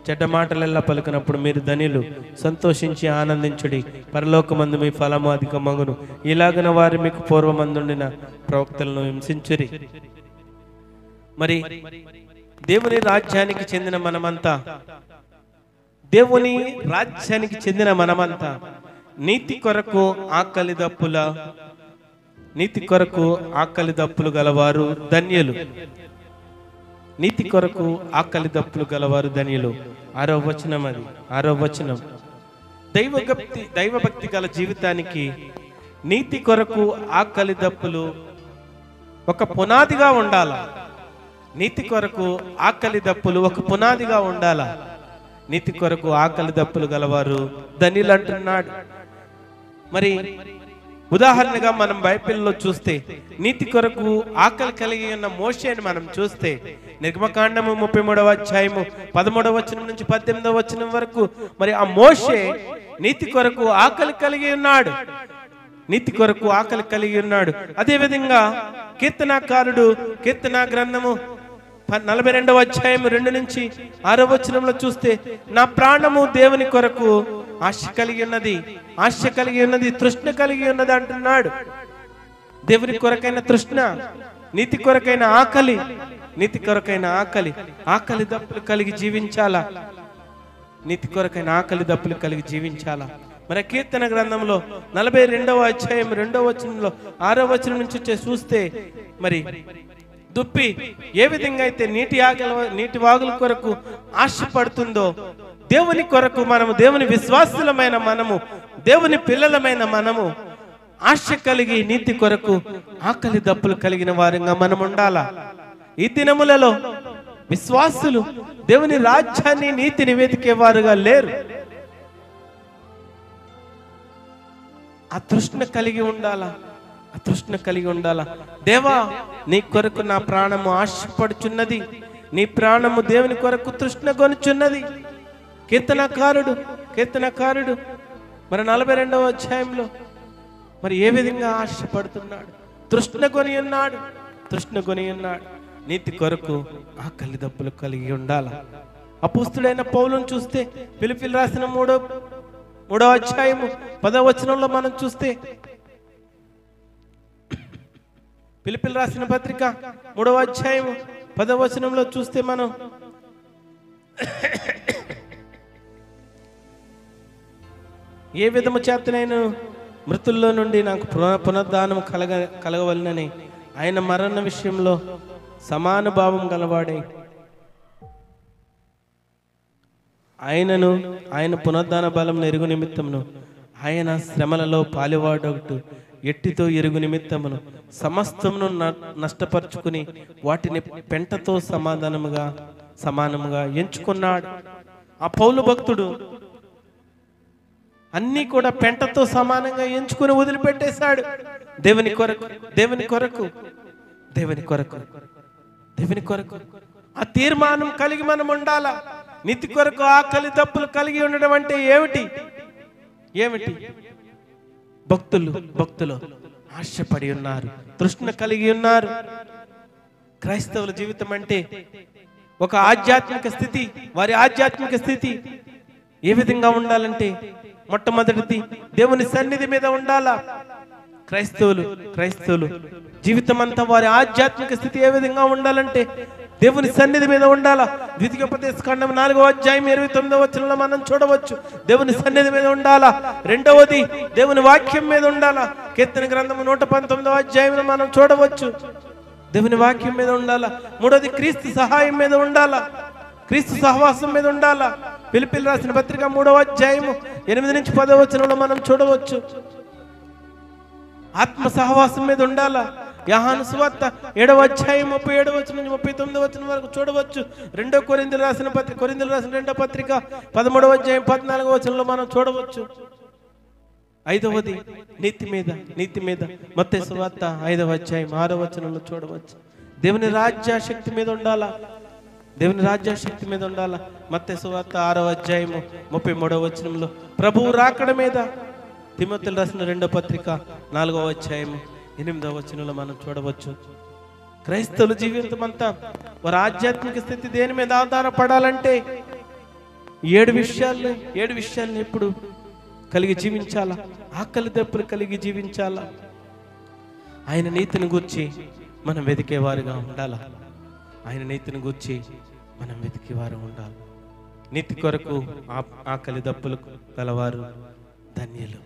చెడ్డ మాటలెల్లా పలుకునప్పుడు మీరు ధన్యులు. సంతోషించి ఆనందించుడి, పరలోకమందు మీ ఫలము అధికమగును. ఇలాగన వారు మీకు పూర్వమందుండిన ప్రవక్తలను హింసించురి. మరి దేవుని రాజ్యానికి చెందిన మనమంతా నీతి కొరకు ఆకలి దప్పులు గలవారు ధన్యులు. నీతి కొరకు ఆకలి దప్పులు గలవారు ధన్యులు. 6వ వచనం. దైవభక్తి గల జీవితానికి నీతి కొరకు ఆకలి దప్పులు ఒక పునాదిగా ఉండాలా. నీతి కొరకు ఆకలి దప్పులు ఒక పునాదిగా ఉండాలా. నీతి కొరకు ఆకలి దప్పులు గలవారు ధన్యులు అంటున్నాడు. మరి ఉదాహరణగా మనం బైబిల్లో చూస్తే నీతి కొరకు ఆకలి కలిగి ఉన్న మోషేని మనం చూస్తే నిర్గమకాండము 33వ అధ్యాయము 13వ వచనం నుంచి 18వ వచనం వరకు మరి ఆ మోషే నీతి కొరకు ఆకలి కలిగి ఉన్నాడు. అదే విధంగా కీర్తనాకారుడు కీర్తనా గ్రంథము 42వ అధ్యాయం 2 నుంచి 6వ వచనంలో చూస్తే నా ప్రాణము దేవుని కొరకు ఆశ కలిగి ఉన్నది, తృష్ణ కలిగి ఉన్నది అంటున్నాడు. దేవుని కొరకైన తృష్ణ, నీతి కొరకైన ఆకలి దప్పులు కలిగి జీవించాలా. నీతి కొరకైన ఆకలి దప్పులు కలిగి జీవించాలా. మరి కీర్తన గ్రంథంలో 42వ అధ్యాయం 2వ వచనంలో 6వ వచనం నుంచి చూస్తే మరి దుప్పి ఏ విధంగా అయితే నీటి వాగుల కొరకు ఆశపడుతుందో దేవుని కొరకు దేవుని విశ్వాసులమైన దేవుని పిల్లలమైన ఆశ కలిగి నీతి కొరకు ఆకలి దప్పులు కలిగిన వారంగా మనం ఉండాలా. ఈ దినములలో విశ్వాసులు దేవుని రాజ్యాన్ని, నీతిని వెతికే వారుగా లేరు. ఆ తృష్ణ కలిగి ఉండాలా. దేవా, నీ కొరకు నా ప్రాణము ఆశపడుచున్నది, నీ ప్రాణము దేవుని కొరకు తృష్ణ కొనుచున్నది. కీర్తనకారుడు మరి 42వ అధ్యాయంలో మరి ఏ విధంగా ఆశపడుతున్నాడు, తృష్ణ కొని ఉన్నాడు. నీతి కొరకు ఆకలి దప్పులు కలిగి ఉండాల. అపోస్తుడైన పౌలును చూస్తే ఫిలిప్పీయులకు రాసిన 3వ అధ్యాయము 10వ వచనంలో మనం చూస్తే, ఫిలిప్పీయులకు రాసిన పత్రిక 3వ అధ్యాయము 10వ వచనంలో చూస్తే మనం ఏ విధము చేత నేను మృతుల్లో నుండి నాకు పునరుద్ధానం కలగవలనని ఆయన మరణ విషయంలో సమానుభావం గలవాడై ఆయన పునరుద్ధాన బలం ఎరుగు నిమిత్తమును ఆయన శ్రమలలో పాలివాడొకటు ఎట్టితో ఎరుగు నిమిత్తమును సమస్తమును నష్టపరుచుకుని వాటిని పెంటతో సమానముగా ఎంచుకున్నాడు. ఆ పౌలు భక్తుడు అన్నీ కూడా పెంటతో సమానంగా ఎంచుకుని వదిలిపెట్టేశాడు. దేవుని కొరకు ఆ తీర్మానం కలిగి మనం ఉండాలా. నీతి కొరకు ఆకలి తప్పులు కలిగి ఉండడం అంటే ఏమిటి? భక్తులు ఆశపడి ఉన్నారు, తృష్ణ కలిగి ఉన్నారు. క్రైస్తవుల జీవితం అంటే ఒక ఆధ్యాత్మిక స్థితి. వారి ఆధ్యాత్మిక స్థితి ఏ విధంగా ఉండాలంటే మొట్టమొదటిది దేవుని సన్నిధి మీద ఉండాలా. క్రైస్తవులు జీవితం అంతా వారి ఆధ్యాత్మిక స్థితి ఏ విధంగా ఉండాలంటే దేవుని సన్నిధి మీద ఉండాలా. ద్వితీయోపదేశకాండం 4వ అధ్యాయం 29వ వచనంలో మనం చూడవచ్చు. దేవుని సన్నిధి మీద ఉండాలా. రెండవది దేవుని వాక్యం మీద ఉండాలా. కీర్తన గ్రంథం 119వ అధ్యాయంలో మనం చూడవచ్చు. దేవుని వాక్యం మీద ఉండాలా. మూడవది క్రీస్తు సహాయం మీద ఉండాలా. క్రీస్తు సహవాసం మీద ఉండాలా. ఫిలిప్పీయులకు రాసిన పత్రిక 3వ అధ్యాయం 8 నుంచి 10వ వచనంలో మనం చూడవచ్చు. ఆత్మ సహవాసం మీద ఉండాలా. యోహాను సువార్త 7వ అధ్యాయం 37వ వచనం నుంచి 39వ వచనం వరకు చూడవచ్చు. కొరింథీయులకు రాసిన రెండవ పత్రిక 13వ అధ్యాయం 14వ వచనంలో మనం చూడవచ్చు. ఐదవది నీతి మీద మత్తయి సువార్త 5వ అధ్యాయం 6వ వచనంలో చూడవచ్చు. దేవుని రాజ్యాశక్తి మీద ఉండాలా. మత్తయి సువార్త 6వ అధ్యాయం 33వ వచనంలో ప్రభువు రాకడ మీద తిమోతికి రాసిన 2వ పత్రిక 4వ అధ్యాయం 8వ వచనంలో మనం చూడవచ్చు. క్రైస్తవుల జీవితం అంతా వారి ఆధ్యాత్మిక స్థితి దేని మీద ఆధారపడాలంటే 7 విషయాలను ఎప్పుడు కలిగి జీవించాలా. ఆకలి దప్పులు కలిగి జీవించాలా. ఆయన నీతిని గూర్చి మనం వెతికేవారుగా ఉండాలా. నీతి కొరకు ఆకలి దప్పులు గలవారు ధన్యులు.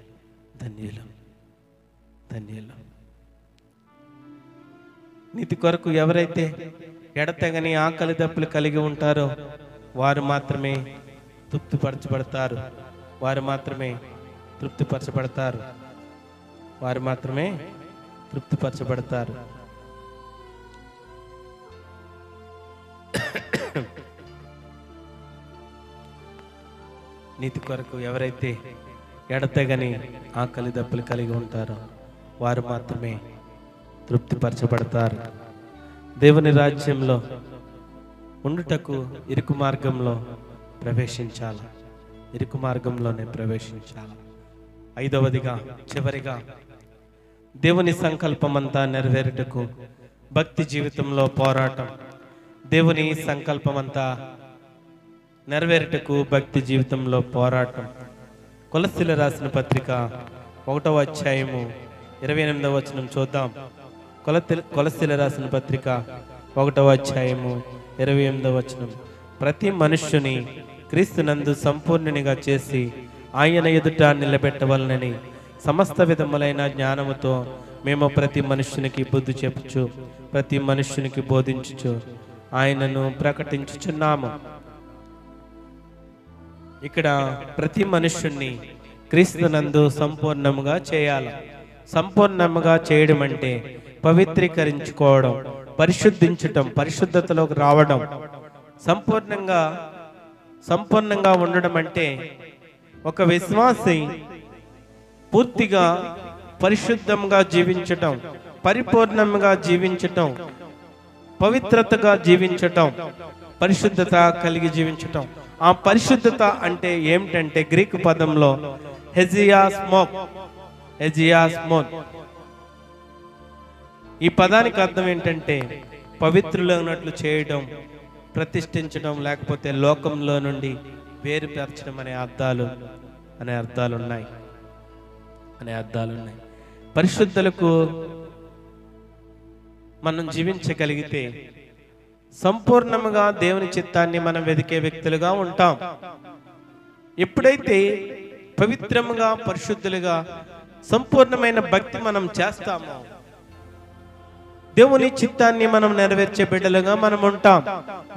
నీతి కొరకు ఎవరైతే ఎడతెగని ఆకలి దప్పులు కలిగి ఉంటారో వారు మాత్రమే తృప్తిపరచబడతారు. నీతి కొరకు ఎవరైతే ఎడతెగని ఆకలి దప్పులు కలిగి ఉంటారో వారు మాత్రమే తృప్తిపరచబడతారు. దేవుని రాజ్యంలో ఉండుటకు ఇరుకు మార్గంలోనే ప్రవేశించాలి. ఐదవదిగా చివరిగా దేవుని సంకల్పమంతా నెరవేరుటకు భక్తి జీవితంలో పోరాటం. కొలస్సీయులకు రాసిన పత్రిక 1వ అధ్యాయము 28వ వచనం చూద్దాం. కొలస్సీయులకు రాసిన పత్రిక 1వ అధ్యాయము 28వ వచనం. ప్రతి మనుష్యుని క్రీస్తునందు సంపూర్ణునిగా చేసి ఆయన ఎదుట నిలబెట్టవలనని సమస్త విధములైన జ్ఞానముతో మేము ప్రతి మనుష్యునికి బుద్ధి చెప్పుచు ప్రతి మనుష్యునికి బోధించుచు ఆయనను ప్రకటించుచున్నాము. ఇక్కడ ప్రతి మనుష్యుణ్ణి క్రీస్తునందు సంపూర్ణముగా చేయాలి. సంపూర్ణముగా చేయడం అంటే పవిత్రీకరించుకోవడం, పరిశుద్ధించటం, పరిశుద్ధతలోకి రావడం. సంపూర్ణంగా ఉండడం అంటే ఒక విశ్వాసి పూర్తిగా పరిశుద్ధంగా జీవించటం, పరిపూర్ణంగా జీవించటం, పవిత్రతగా జీవించటం, పరిశుద్ధత కలిగి జీవించటం. ఆ పరిశుద్ధత అంటే ఏమిటంటే గ్రీకు పదంలో హెజియాస్మోన్. ఈ పదానికి అర్థం ఏంటంటే పవిత్రులైనట్లు చేయడం, ప్రతిష్ఠించడం, లేకపోతే లోకంలో నుండి వేరుపరచడం అనే అర్థాలు ఉన్నాయి. పరిశుద్ధులకు మనం జీవించగలిగితే సంపూర్ణముగా దేవుని చిత్తాన్ని మనం వెదికే వ్యక్తులుగా ఉంటాం. ఎప్పుడైతే పవిత్రముగా, పరిశుద్ధులుగా, సంపూర్ణమైన భక్తి మనం చేస్తామో దేవుని చిత్తాన్ని మనం నెరవేర్చే బిడ్డలుగా మనం ఉంటాం.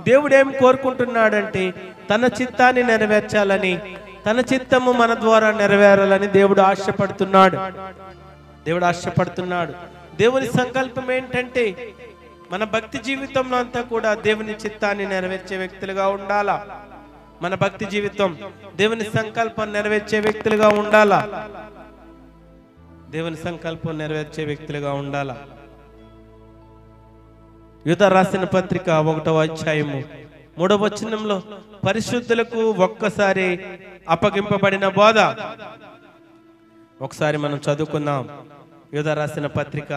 దేవుడు ఏం కోరుకుంటున్నాడంటే తన చిత్తాన్ని నెరవేర్చాలని, తన చిత్తము మన ద్వారా నెరవేరాలని దేవుడు ఆశపడుతున్నాడు. దేవుని సంకల్పం ఏంటంటే మన భక్తి జీవితంలో అంతా కూడా దేవుని చిత్తాన్ని నెరవేర్చే వ్యక్తులుగా ఉండాలా. మన భక్తి జీవితం దేవుని సంకల్పం నెరవేర్చే వ్యక్తులుగా ఉండాలా. దేవుని సంకల్పం నెరవేర్చే వ్యక్తులుగా ఉండాలా. యూదా రాసిన పత్రిక 1వ అధ్యాయము 3వ వచనంలో పరిశుద్ధులకు ఒక్కసారి అప్పగింపబడిన బోధ. ఒకసారి మనం చదువుకుందాం. యూదా రాసిన పత్రిక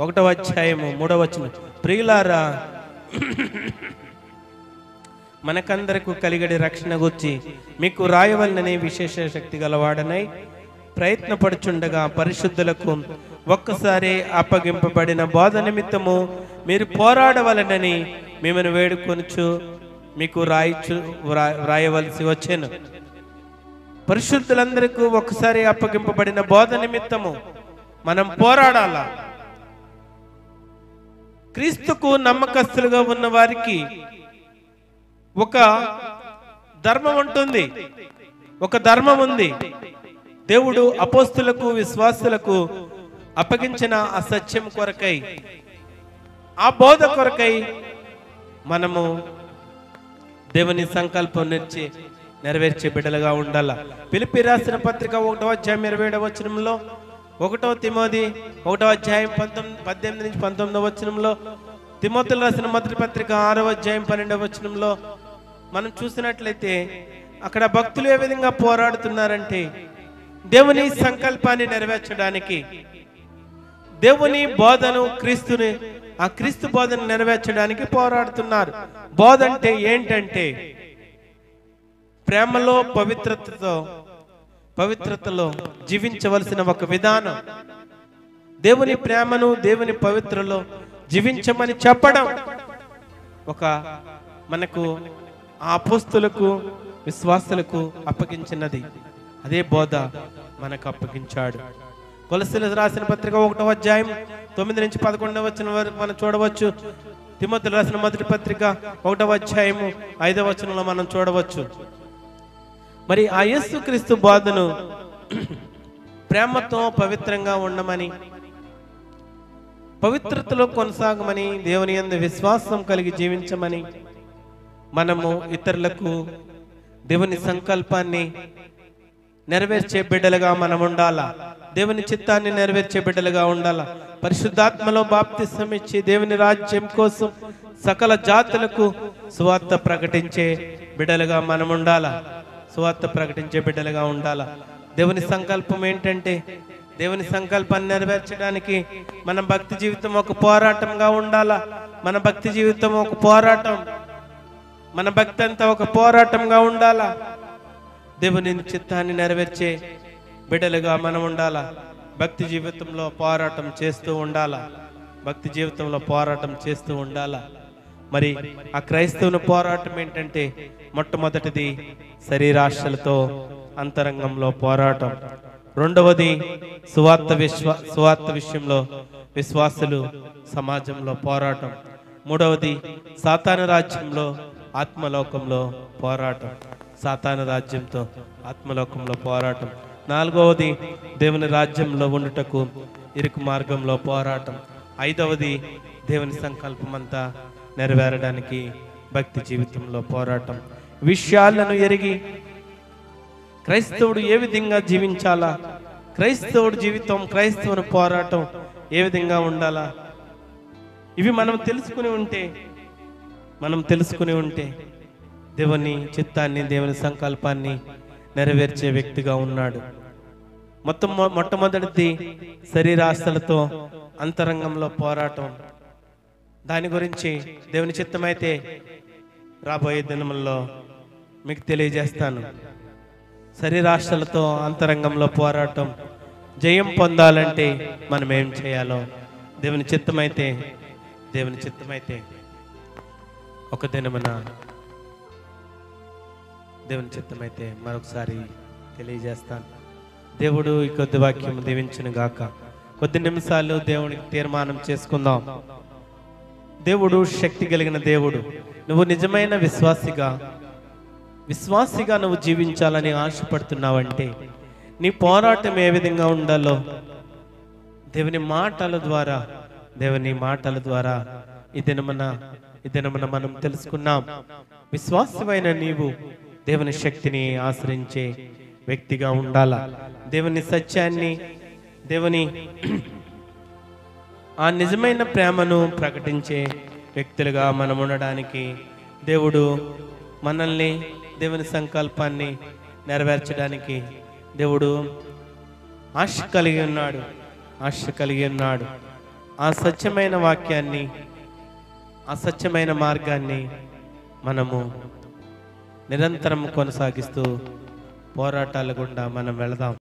1వ అధ్యాయము 3వ వచనం. ప్రియులారా, మనకందరకు కలిగడి రక్షణ గురించి మీకు రాయవలనని విశేష శక్తి గలవాడనై ప్రయత్నపడుచుండగా పరిశుద్ధులకు ఒక్కసారి అప్పగింపబడిన బోధ నిమిత్తము మీరు పోరాడవలనని మిమ్మల్ని వేడుకొనుచు మీకు రాయవలసి వచ్చాను. పరిశుద్ధులందరికీ ఒక్కసారి అప్పగింపబడిన బోధ నిమిత్తము మనం పోరాడాలా. క్రీస్తుకు నమ్మకస్తులుగా ఉన్న వారికి ఒక ధర్మం ఉంటుంది, ఒక ధర్మం ఉంది. దేవుడు అపోస్తులకు విశ్వాసులకు అప్పగించిన ఆ సత్యం కొరకై, ఆ బోధ కొరకై మనము దేవుని సంకల్పం నెరవేర్చే బిడ్డలుగా ఉండాల. ఫిలిప్పీ రాసిన పత్రిక 1వ అధ్యాయం 27వ వచనంలో, 1వ తిమోతి 1వ అధ్యాయం 18 నుంచి 19వ వచనంలో, తిమోతిలో రాసిన మొదటి పత్రిక 6వ అధ్యాయం 12వ వచనంలో మనం చూసినట్లయితే అక్కడ భక్తులు ఏ విధంగా పోరాడుతున్నారంటే దేవుని సంకల్పాన్ని నెరవేర్చడానికి, దేవుని బోధను ఆ క్రీస్తు బోధను నెరవేర్చడానికి పోరాడుతున్నారు. బోధ అంటే ఏంటంటే ప్రేమలో పవిత్రతలో జీవించవలసిన ఒక విధానం. దేవుని ప్రేమను దేవుని పవిత్రలో జీవించమని చెప్పడం ఒక మనకు ఆ అపోస్తులకు విశ్వాసులకు అప్పగించినది. అదే బోధ మనకు అప్పగించాడు. కొలస్సీలకు రాసిన పత్రిక 1వ అధ్యాయం 9 నుంచి 11వ వచనం వరకు మనం చూడవచ్చు. తిమోతిలో రాసిన మొదటి పత్రిక 1వ అధ్యాయము 5వ వచనంలో మనం చూడవచ్చు. మరి ఆ యేసుక్రీస్తు బోధను ప్రేమతో పవిత్రంగా ఉండమని, పవిత్రతలో కొనసాగమని, దేవుని యందు విశ్వాసం కలిగి జీవించమని, మనము ఇతరులకు దేవుని సంకల్పాన్ని నెరవేర్చే బిడ్డలుగా మనం ఉండాలా. దేవుని చిత్తాన్ని నెరవేర్చే బిడ్డలుగా ఉండాలా. పరిశుద్ధాత్మలో బాప్తిసం ఇచ్చి దేవుని రాజ్యం కోసం సకల జాతులకు సువార్త ప్రకటించే బిడ్డలుగా మనం ఉండాలా. సువార్త ప్రకటించే బిడ్డలుగా ఉండాలా. దేవుని సంకల్పం ఏంటంటే దేవుని సంకల్పాన్ని నెరవేర్చడానికి మన భక్తి జీవితం ఒక పోరాటంగా ఉండాలా. మన భక్తి జీవితం ఒక పోరాటం, మన భక్తి అంతా ఒక పోరాటంగా ఉండాలా. దేవుని చిత్తాన్ని నెరవేర్చే బిడ్డలుగా మనం ఉండాలా. భక్తి జీవితంలో పోరాటం చేస్తూ ఉండాలా. భక్తి జీవితంలో పోరాటం చేస్తూ ఉండాలా. మరి ఆ క్రైస్తవుని పోరాటం ఏంటంటే మొట్టమొదటిది శరీరాశలతో అంతరంగంలో పోరాటం. రెండవది సువార్త విషయంలో విశ్వాసులు సమాజంలో పోరాటం. మూడవది సాతాను రాజ్యంలో ఆత్మలోకంలో పోరాటం. సాతాను రాజ్యంతో ఆత్మలోకంలో పోరాటం. నాలుగవది దేవుని రాజ్యంలో ఉండుటకు ఇరుకు మార్గంలో పోరాటం. ఐదవది దేవుని సంకల్పం అంతా నెరవేరడానికి భక్తి జీవితంలో పోరాటం. విషయాలను ఎరిగి క్రైస్తవుడు ఏ విధంగా జీవించాలా, క్రైస్తవుడు జీవితం, క్రైస్తవుని పోరాటం ఏ విధంగా ఉండాలా, ఇవి మనం తెలుసుకుని ఉంటే దేవుని చిత్తాన్ని, దేవుని సంకల్పాన్ని నెరవేర్చే వ్యక్తిగా ఉన్నాడు. మొట్టమొదటిది శరీరాశలతో అంతరంగంలో పోరాటం. దాని గురించి దేవుని చిత్తమైతే రాబోయే దినముల్లో మీకు తెలియజేస్తాను. శరీరాశలతో అంతరంగంలో పోరాటం జయం పొందాలంటే మనం ఏం చేయాలో దేవుని చిత్తమైతే ఒక దినమున దేవుని చిత్తమైతే మరొకసారి తెలియజేస్తాను. దేవుడు ఈ కొద్ది వాక్యం దీవించును గాక. కొద్ది నిమిషాలు దేవునికి తీర్మానం చేసుకుందాం. దేవుడు శక్తి కలిగిన దేవుడు. నువ్వు నిజమైన విశ్వాసిగా నువ్వు జీవించాలని ఆశపడుతున్నావంటే నీ పోరాటం ఏ విధంగా ఉండాలో దేవుని మాటల ద్వారా ఈ దినమున మనం తెలుసుకున్నాం. విశ్వాసమైన నీవు దేవుని శక్తిని ఆశ్రయించే వ్యక్తిగా ఉండాలా. దేవుని సత్యాన్ని, దేవుని ఆ నిజమైన ప్రేమను ప్రకటించే వ్యక్తులుగా మనం ఉండడానికి దేవుడు మనల్ని, దేవుని సంకల్పాన్ని నెరవేర్చడానికి దేవుడు ఆశ కలిగి ఉన్నాడు. ఆ సత్యమైన వాక్యాన్ని, ఆ సత్యమైన మార్గాన్ని మనము నిరంతరం కొనసాగిస్తూ పోరాటాల గుండా మనం వెళదాం.